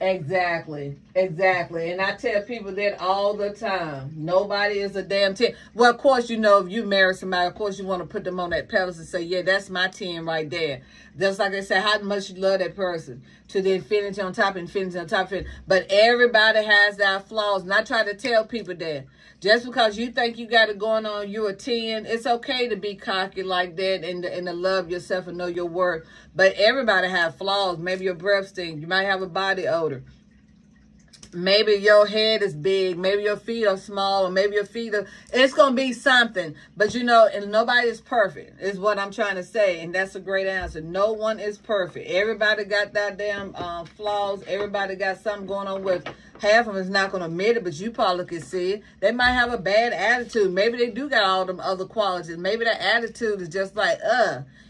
Exactly. And I tell people that all the time. Nobody is a damn 10. Well, of course, you know, if you marry somebody, of course, you want to put them on that pedestal and say, yeah, that's my 10 right there. Just like I said, how much you love that person. To the infinity on top, infinity on top of it. But everybody has their flaws. And I try to tell people that. Just because you think you got it going on, you're a 10, it's okay to be cocky like that and to love yourself and know your worth. But everybody have flaws. Maybe your breath stinks. You might have a body odor. Maybe your head is big. Maybe your feet are small. Or maybe your feet are... It's going to be something. But, you know, and nobody is perfect is what I'm trying to say. And that's a great answer. No one is perfect. Everybody got that damn flaws. Everybody got something going on with... Half of them is not going to admit it, but you probably can see it. They might have a bad attitude. Maybe they do got all them other qualities. Maybe that attitude is just like,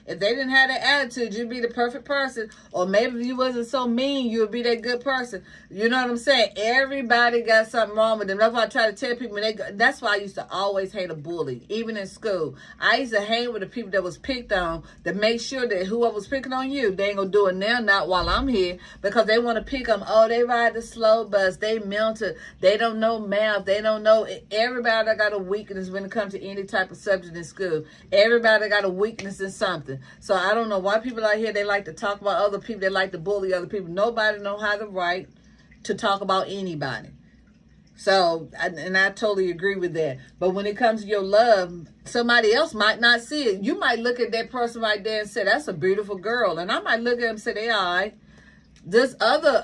If they didn't have that attitude, you'd be the perfect person. Or maybe if you wasn't so mean, you would be that good person. You know what I'm saying? Everybody got something wrong with them. That's why I try to tell people. That's why I used to always hate a bully, even in school. I used to hang with the people that was picked on to make sure that whoever was picking on you, they ain't going to do it now, not while I'm here. Because they want to pick them. Oh, they ride the slow bus. They mental. They don't know math. They don't know. Everybody got a weakness when it comes to any type of subject in school. Everybody got a weakness in something. So I don't know why people out here, they like to talk about other people. They like to bully other people. Nobody know how to write to talk about anybody. So, and I totally agree with that. But when it comes to your love, somebody else might not see it. You might look at that person right there and say, that's a beautiful girl. And I might look at him and say, they all right. This other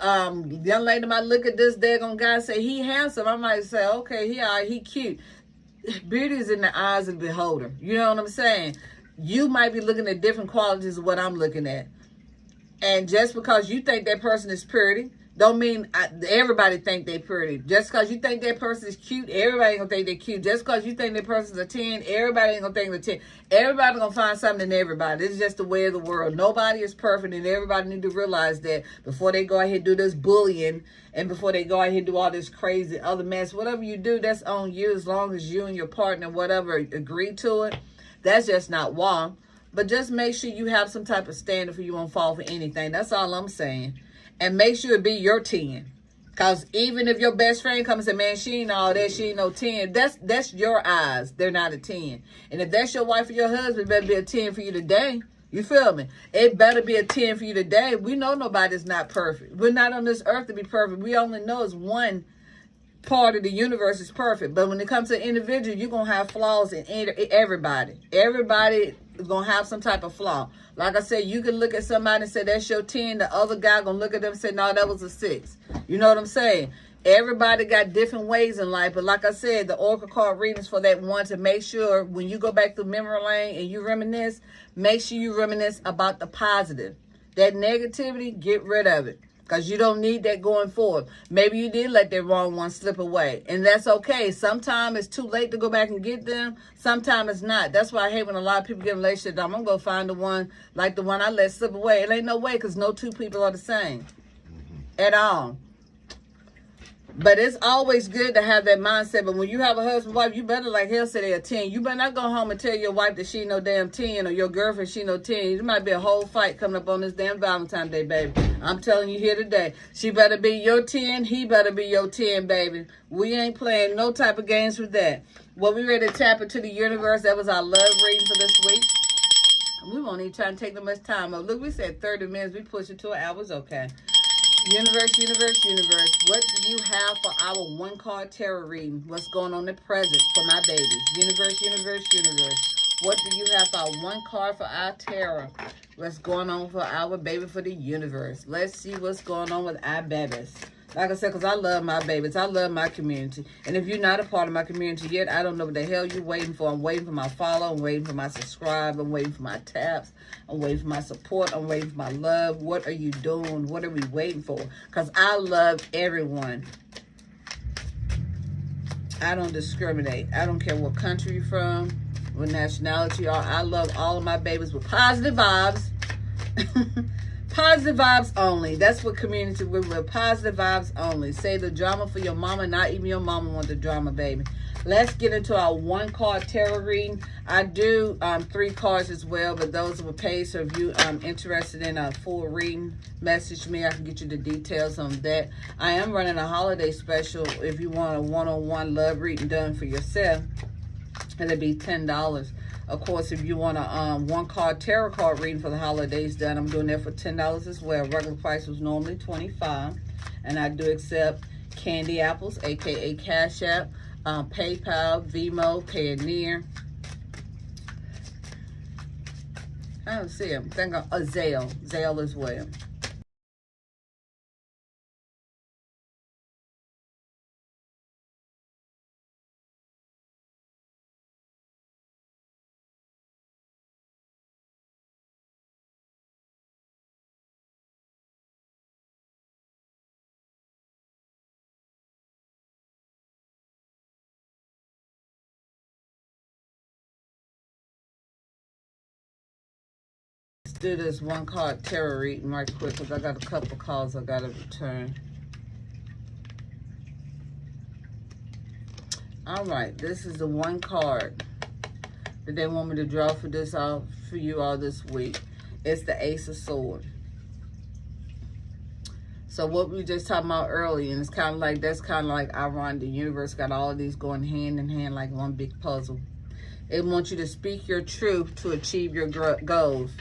young lady might look at this daggone guy and say, he handsome. I might say, okay, he all right, he cute. Beauty is in the eyes of the beholder. You know what I'm saying? You might be looking at different qualities of what I'm looking at. And just because you think that person is pretty, don't mean everybody think they pretty. Just because you think that person is cute, everybody ain't gonna think they're cute. Just because you think that person's a 10, everybody ain't gonna think they're 10. Everybody gonna find something in everybody. It's just the way of the world. Nobody is perfect, and everybody need to realize that before they go ahead and do this bullying, and before they go ahead and do all this crazy other mess. Whatever you do, that's on you, as long as you and your partner, whatever, agree to it. That's just not wrong. But just make sure you have some type of standard for you won't fall for anything. That's all I'm saying. And make sure it be your 10. Because even if your best friend comes and say, man, she ain't all that, she ain't no 10. That's your eyes. They're not a 10. And if that's your wife or your husband, it better be a 10 for you today. You feel me? It better be a 10 for you today. We know nobody's not perfect. We're not on this earth to be perfect. We only know it's one part of the universe is perfect. But when it comes to an individual, you're going to have flaws in everybody. Everybody is going to have some type of flaw. Like I said, you can look at somebody and say, that's your 10. The other guy going to look at them and say, no, that was a 6. You know what I'm saying? Everybody got different ways in life. But like I said, the oracle card readings for that one, to make sure when you go back through memory lane and you reminisce, make sure you reminisce about the positive. That negativity, get rid of it. Because you don't need that going forward. Maybe you did let that wrong one slip away. And that's okay. Sometimes it's too late to go back and get them. Sometimes it's not. That's why I hate when a lot of people get in a relationship. I'm going to go find the one like the one I let slip away. It ain't no way, because no two people are the same. At all. But it's always good to have that mindset. But when you have a husband, wife, you better, like hell, say they're a 10. You better not go home and tell your wife that she no damn 10, or your girlfriend she no 10. There might be a whole fight coming up on this damn Valentine's Day, baby. I'm telling you here today. She better be your 10. He better be your 10, baby. We ain't playing no type of games with that. Well, we ready to tap into the universe. That was our love reading for this week. We won't even try to take that much time up. Look, we said 30 minutes. We pushed it to an hour. It's okay. Universe, universe, universe. What do you have for our one card tarot reading? What's going on in the present for my babies? Universe, universe, universe. What do you have for our one card for our tarot? What's going on for our baby for the universe? Let's see what's going on with our babies. Like I said, because I love my babies. I love my community. And if you're not a part of my community yet, I don't know what the hell you're waiting for. I'm waiting for my follow. I'm waiting for my subscribe. I'm waiting for my taps. I'm waiting for my support. I'm waiting for my love. What are you doing? What are we waiting for? Because I love everyone. I don't discriminate. I don't care what country you're from, what nationality you are. I love all of my babies with positive vibes. Positive vibes only. That's what community we're with. Positive vibes only. Say the drama for your mama. Not even your mama want the drama, baby. Let's get into our one card tarot reading. I do 3 cards as well, but those will pay. So if you interested in a full reading, message me. I can get you the details on that. I am running a holiday special. If you want a one-on-one love reading done for yourself, it'll be $10. Of course, if you want a one card tarot card reading for the holidays done, I'm doing that for $10 as well. Regular price was normally $25, and I do accept candy apples, aka Cash App, PayPal, Venmo, Payoneer. I don't see them. Think of a Zelle as well. do this one card tarot reading right quick because I got a couple calls I got to return. All right, this is the one card that they want me to draw for this all for you all this week. It's the Ace of Swords. So what we were just talking about earlier, and it's kind of like, that's kind of like ironic. The universe got all of these going hand in hand like one big puzzle. It wants you to speak your truth to achieve your goals.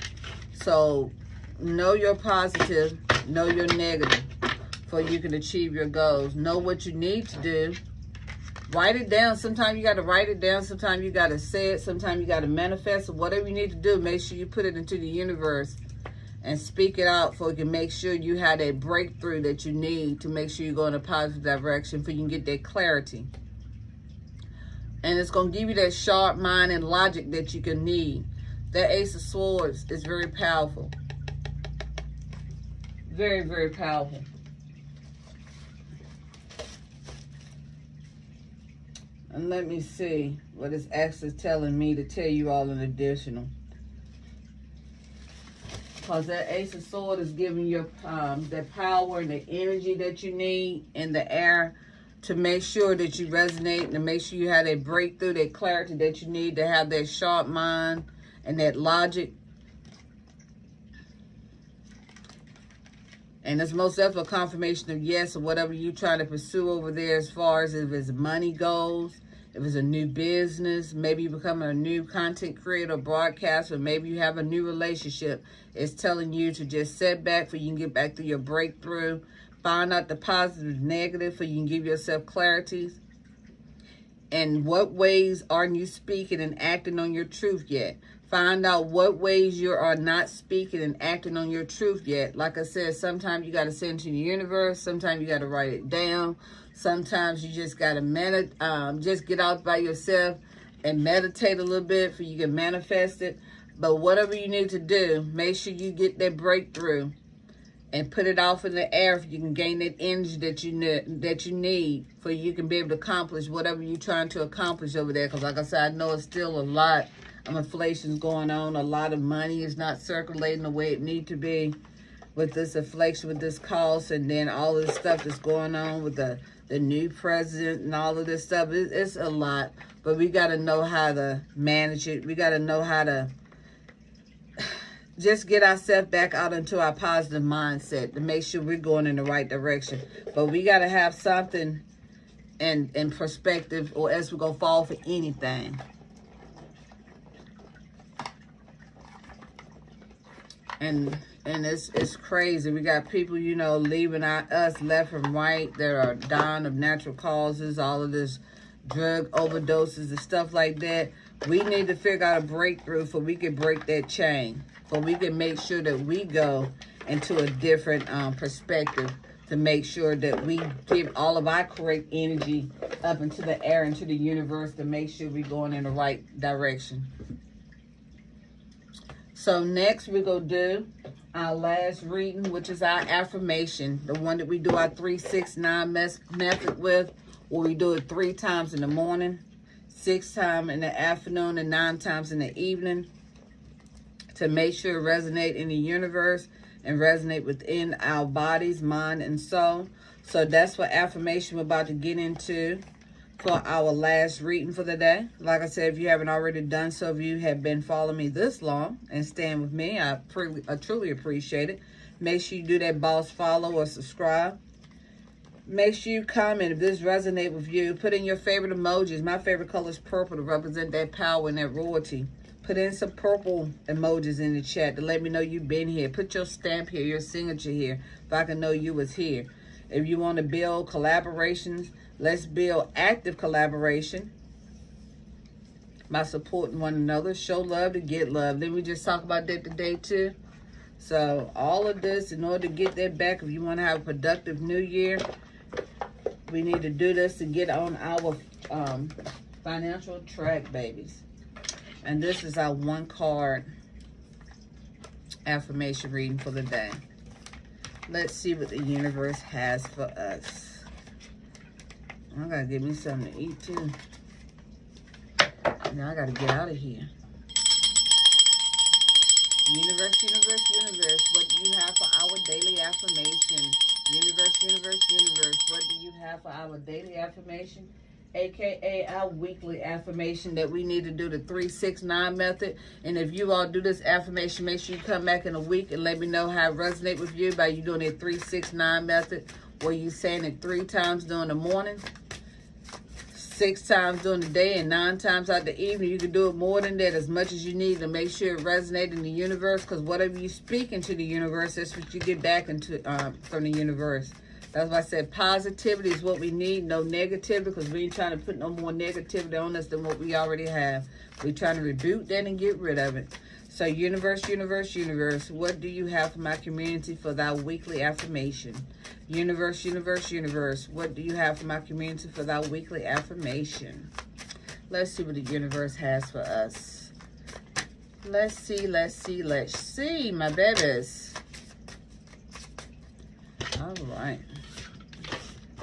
So know your positive, know your negative, so you can achieve your goals. Know what you need to do. Write it down. Sometimes you got to write it down. Sometimes you got to say it. Sometimes you got to manifest it. Whatever you need to do, make sure you put it into the universe and speak it out so you can make sure you have that breakthrough that you need to make sure you go in a positive direction so you can get that clarity. And it's going to give you that sharp mind and logic that you can need. That Ace of Swords is very powerful. Very, very powerful. And let me see what it's actually telling me to tell you all an additional. Because that Ace of Swords is giving you the power and the energy that you need in the air to make sure that you resonate and to make sure you have that breakthrough, that clarity that you need to have that sharp mind and that logic. And it's most definitely a confirmation of yes or whatever you're trying to pursue over there, as far as if it's money goes, if it's a new business, maybe you become a new content creator, broadcaster, maybe you have a new relationship. It's telling you to just set back so you can get back to your breakthrough. Find out the positive and negative so you can give yourself clarity. And what ways aren't you speaking and acting on your truth yet? Find out what ways you are not speaking and acting on your truth yet. Like I said, sometimes you got to send it to the universe. Sometimes you got to write it down. Sometimes you just got to just get out by yourself and meditate a little bit so you can manifest it. But whatever you need to do, make sure you get that breakthrough and put it off in the air so you can gain that energy that you need so you can be able to accomplish whatever you're trying to accomplish over there. Because like I said, I know it's still a lot of inflation going on. A lot of money is not circulating the way it need to be with this inflation, with this cost, and then all of this stuff that's going on with the new president and all of this stuff. It's a lot, but we got to know how to manage it. We got to know how to just get ourselves back out into our positive mindset to make sure we're going in the right direction. But we got to have something in perspective, or else we're going to fall for anything. And it's crazy. We got people, you know, leaving us left and right that are dying of natural causes, all of this drug overdoses and stuff like that. We need to figure out a breakthrough so we can break that chain. So we can make sure that we go into a different perspective to make sure that we give all of our correct energy up into the air, into the universe, to make sure we're going in the right direction. So next we're going to do our last reading, which is our affirmation. The one that we do our 3-6-9 method with, where we do it 3 times in the morning, 6 times in the afternoon, and 9 times in the evening, to make sure it resonate in the universe and resonate within our bodies, mind, and soul. So that's what affirmation we're about to get into for our last reading for the day. Like I said, if you haven't already done so, if you have been following me this long and staying with me, I truly appreciate it. Make sure you do that boss follow or subscribe. Make sure you comment if this resonates with you. Put in your favorite emojis. My favorite color is purple to represent that power and that royalty. Put in some purple emojis in the chat to let me know you've been here. Put your stamp here, your signature here, so I can know you was here. If you want to build collaborations, let's build active collaboration by supporting one another. Show love to get love. Then we just talk about that today too. So all of this, in order to get that back, if you want to have a productive new year, we need to do this to get on our financial track, babies. And this is our 1-card affirmation reading for the day. Let's see what the universe has for us. I gotta give me something to eat too. Now I gotta get out of here. Universe, universe, universe, what do you have for our daily affirmation? Universe, universe, universe, what do you have for our daily affirmation? AKA our weekly affirmation that we need to do the 3-6-9 method. And if you all do this affirmation, make sure you come back in a week and let me know how it resonates with you by you doing a 3-6-9 method, where you saying it 3 times during the morning, 6 times during the day, and 9 times out the evening. You can do it more than that, as much as you need to make sure it resonates in the universe, because whatever you speak into the universe, that's what you get back into from the universe. That's why I said positivity is what we need, no negativity, because we ain't trying to put no more negativity on us than what we already have. We're trying to rebuke that and get rid of it. So universe, universe, universe, what do you have for my community for thy weekly affirmation? Universe, universe, universe, what do you have for my community for thy weekly affirmation? Let's see what the universe has for us. Let's see, let's see, let's see, my babies. All right.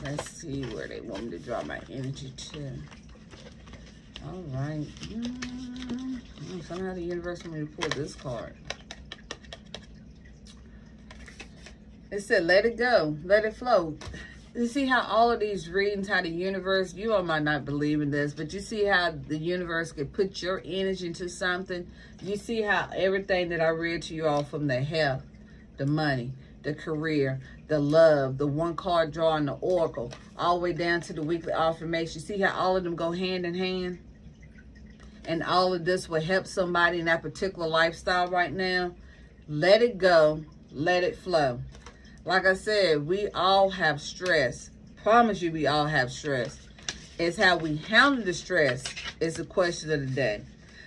Let's see where they want me to draw my energy to. All right. Somehow the universe want me to pull this card. It said, let it go. Let it flow. You see how all of these readings, how the universe, you all might not believe in this, but you see how the universe could put your energy into something. You see how everything that I read to you all, from the health, the money, the career, the love, the one card drawing, the oracle, all the way down to the weekly affirmation. See how all of them go hand in hand? And all of this will help somebody in that particular lifestyle right now. Let it go. Let it flow. Like I said, we all have stress. Promise you, we all have stress. It's how we handle the stress is the question of the day.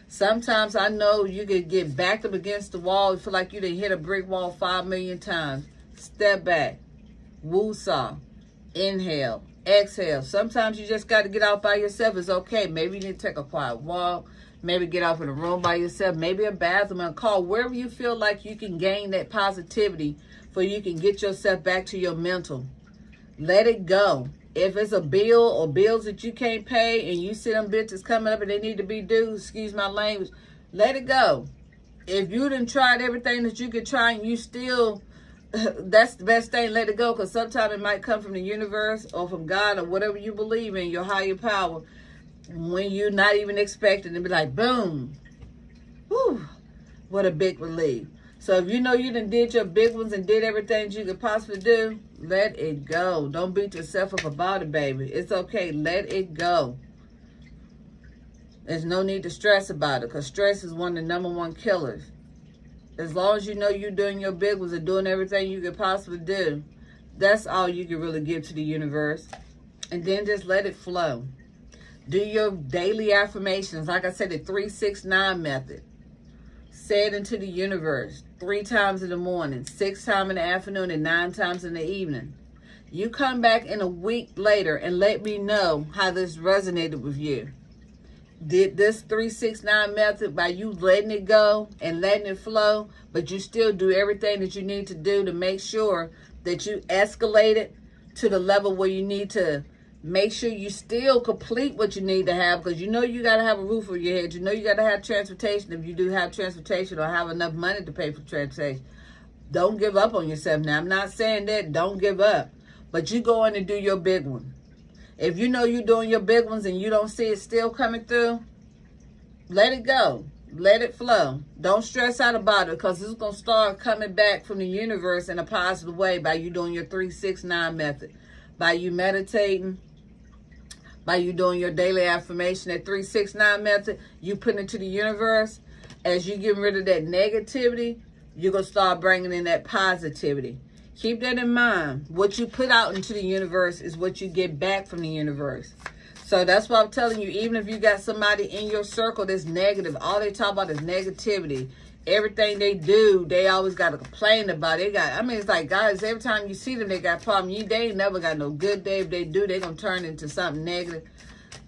Sometimes I know you could get backed up against the wall. You feel like you done hit a brick wall 5 million times. Step back. Woo-saw. Inhale. Exhale. Sometimes you just got to get out by yourself. It's okay. Maybe you need to take a quiet walk. Maybe get off in a room by yourself. Maybe a bathroom, and call wherever you feel like you can gain that positivity, for you can get yourself back to your mental. Let it go. If it's a bill or bills that you can't pay and you see them bitches coming up and they need to be due, excuse my language, let it go. If you done tried everything that you could try and you still, that's the best thing, let it go, because sometimes it might come from the universe or from God or whatever you believe in, your higher power, when you're not even expecting to be like, boom. Whew, what a big relief. So if you know you done did your big ones and did everything you could possibly do, let it go. Don't beat yourself up about it, baby. It's okay. Let it go. There's no need to stress about it, because stress is one of the #1 killers. As long as you know you're doing your big ones and doing everything you could possibly do, that's all you can really give to the universe. And then just let it flow. Do your daily affirmations. Like I said, the 3-6-9 method. Say it into the universe 3 times in the morning, 6 times in the afternoon, and 9 times in the evening. You come back in a week later and let me know how this resonated with you. Did this 3-6-9 method by you letting it go and letting it flow, but you still do everything that you need to do to make sure that you escalate it to the level where you need to make sure you still complete what you need to have, because you know you got to have a roof over your head. You know you got to have transportation if you do have transportation, or have enough money to pay for transportation. Don't give up on yourself. Now, I'm not saying that don't give up, but you go in and do your big one. If you know you're doing your big ones and you don't see it still coming through, let it go. Let it flow. Don't stress out about it, because it's going to start coming back from the universe in a positive way by you doing your 3-6-9 method, by you meditating, by you doing your daily affirmation, that 3-6-9 method, you put into the universe. As you getting rid of that negativity, you're going to start bringing in that positivity. Keep that in mind. What you put out into the universe is what you get back from the universe. So that's why I'm telling you, even if you got somebody in your circle that's negative, all they talk about is negativity. Everything they do, they always got to complain about it. It's like, guys, every time you see them, they got problems. They ain't never got no good day. If they do, they're going to turn into something negative.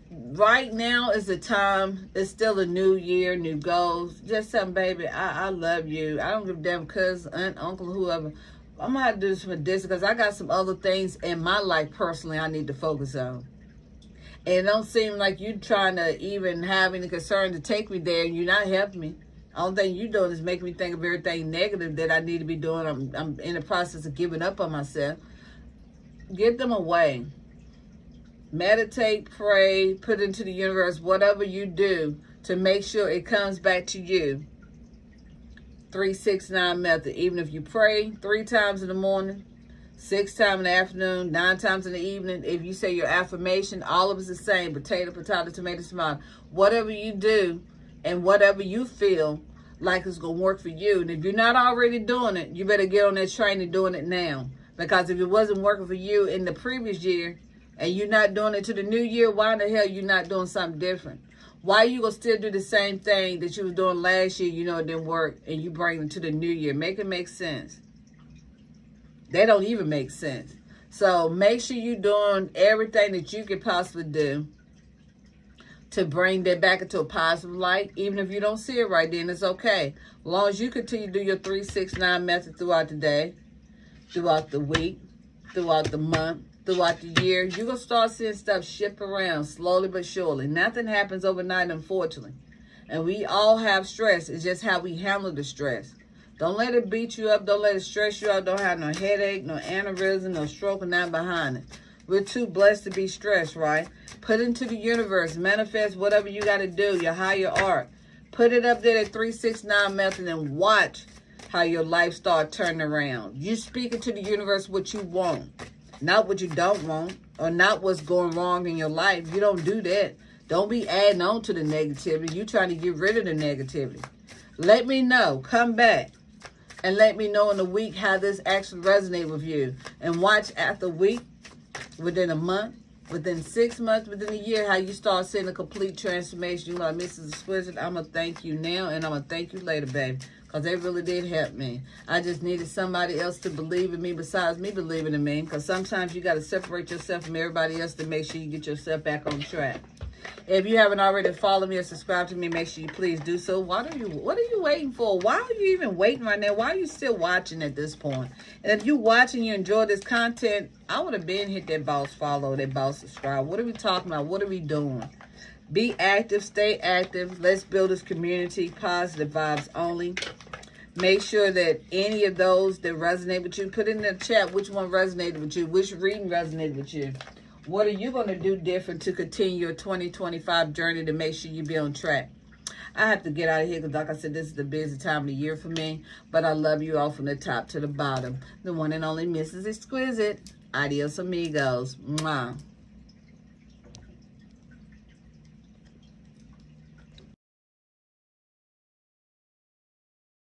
Right now is the time. It's still a new year, new goals. Just something, baby, I love you. I don't give a damn cousin, aunt, uncle, whoever. I'm going to have to do this from a distance, because I got some other things in my life personally I need to focus on. And it don't seem like you trying to even have any concern to take me there, and you're not helping me. All thing you doing is making me think of everything negative that I need to be doing. I'm in the process of giving up on myself. Get them away. Meditate, pray, put into the universe, whatever you do to make sure it comes back to you. 3-6-9 method. Even if you pray 3 times in the morning, 6 times in the afternoon, 9 times in the evening, if you say your affirmation, all of it's the same. Potato, tomato, tomato. Whatever you do and whatever you feel like it's going to work for you. And if you're not already doing it, you better get on that train and doing it now. Because if it wasn't working for you in the previous year and you're not doing it to the new year, why in the hell you not doing something different? Why you going to still do the same thing that you was doing last year, you know it didn't work, and you bring it to the new year? Make it make sense. They don't even make sense. So make sure you're doing everything that you can possibly do to bring that back into a positive light. Even if you don't see it right then, it's okay. As long as you continue to do your 3-6-9 method throughout the day, throughout the week, throughout the month, throughout the year, you're going to start seeing stuff shift around slowly but surely. Nothing happens overnight, unfortunately. And we all have stress. It's just how we handle the stress. Don't let it beat you up. Don't let it stress you out. Don't have no headache, no aneurysm, no stroke, or nothing behind it. We're too blessed to be stressed, right? Put it into the universe. Manifest whatever you got to do, your higher art. Put it up there at 3-6-9 method and watch how your life start turning around. You speak into the universe what you want. Not what you don't want, or not what's going wrong in your life. You don't do that. Don't be adding on to the negativity. You trying to get rid of the negativity. Let me know. Come back and let me know in a week how this actually resonates with you. And watch after a week, within a month, within 6 months, within a year, how you start seeing a complete transformation. You like, Mrs. Exquisite, I'm going to thank you now, and I'm going to thank you later, baby. Because they really did help me. I just needed somebody else to believe in me besides me believing in me. Because sometimes you got to separate yourself from everybody else to make sure you get yourself back on track. If you haven't already followed me or subscribed to me, make sure you please do so. What are you waiting for? Why are you even waiting right now? Why are you still watching at this point? And if you're watching, you enjoy this content, I would have been hit that boss follow, that boss subscribe. What are we talking about? What are we doing? Be active, stay active. Let's build this community. Positive vibes only. Make sure that any of those that resonate with you, put in the chat which one resonated with you, which reading resonated with you. What are you going to do different to continue your 2025 journey to make sure you be on track? I have to get out of here because, like I said, this is the busy time of the year for me. But I love you all from the top to the bottom. The one and only Mrs. Exquisite. Adios, amigos. Mwah.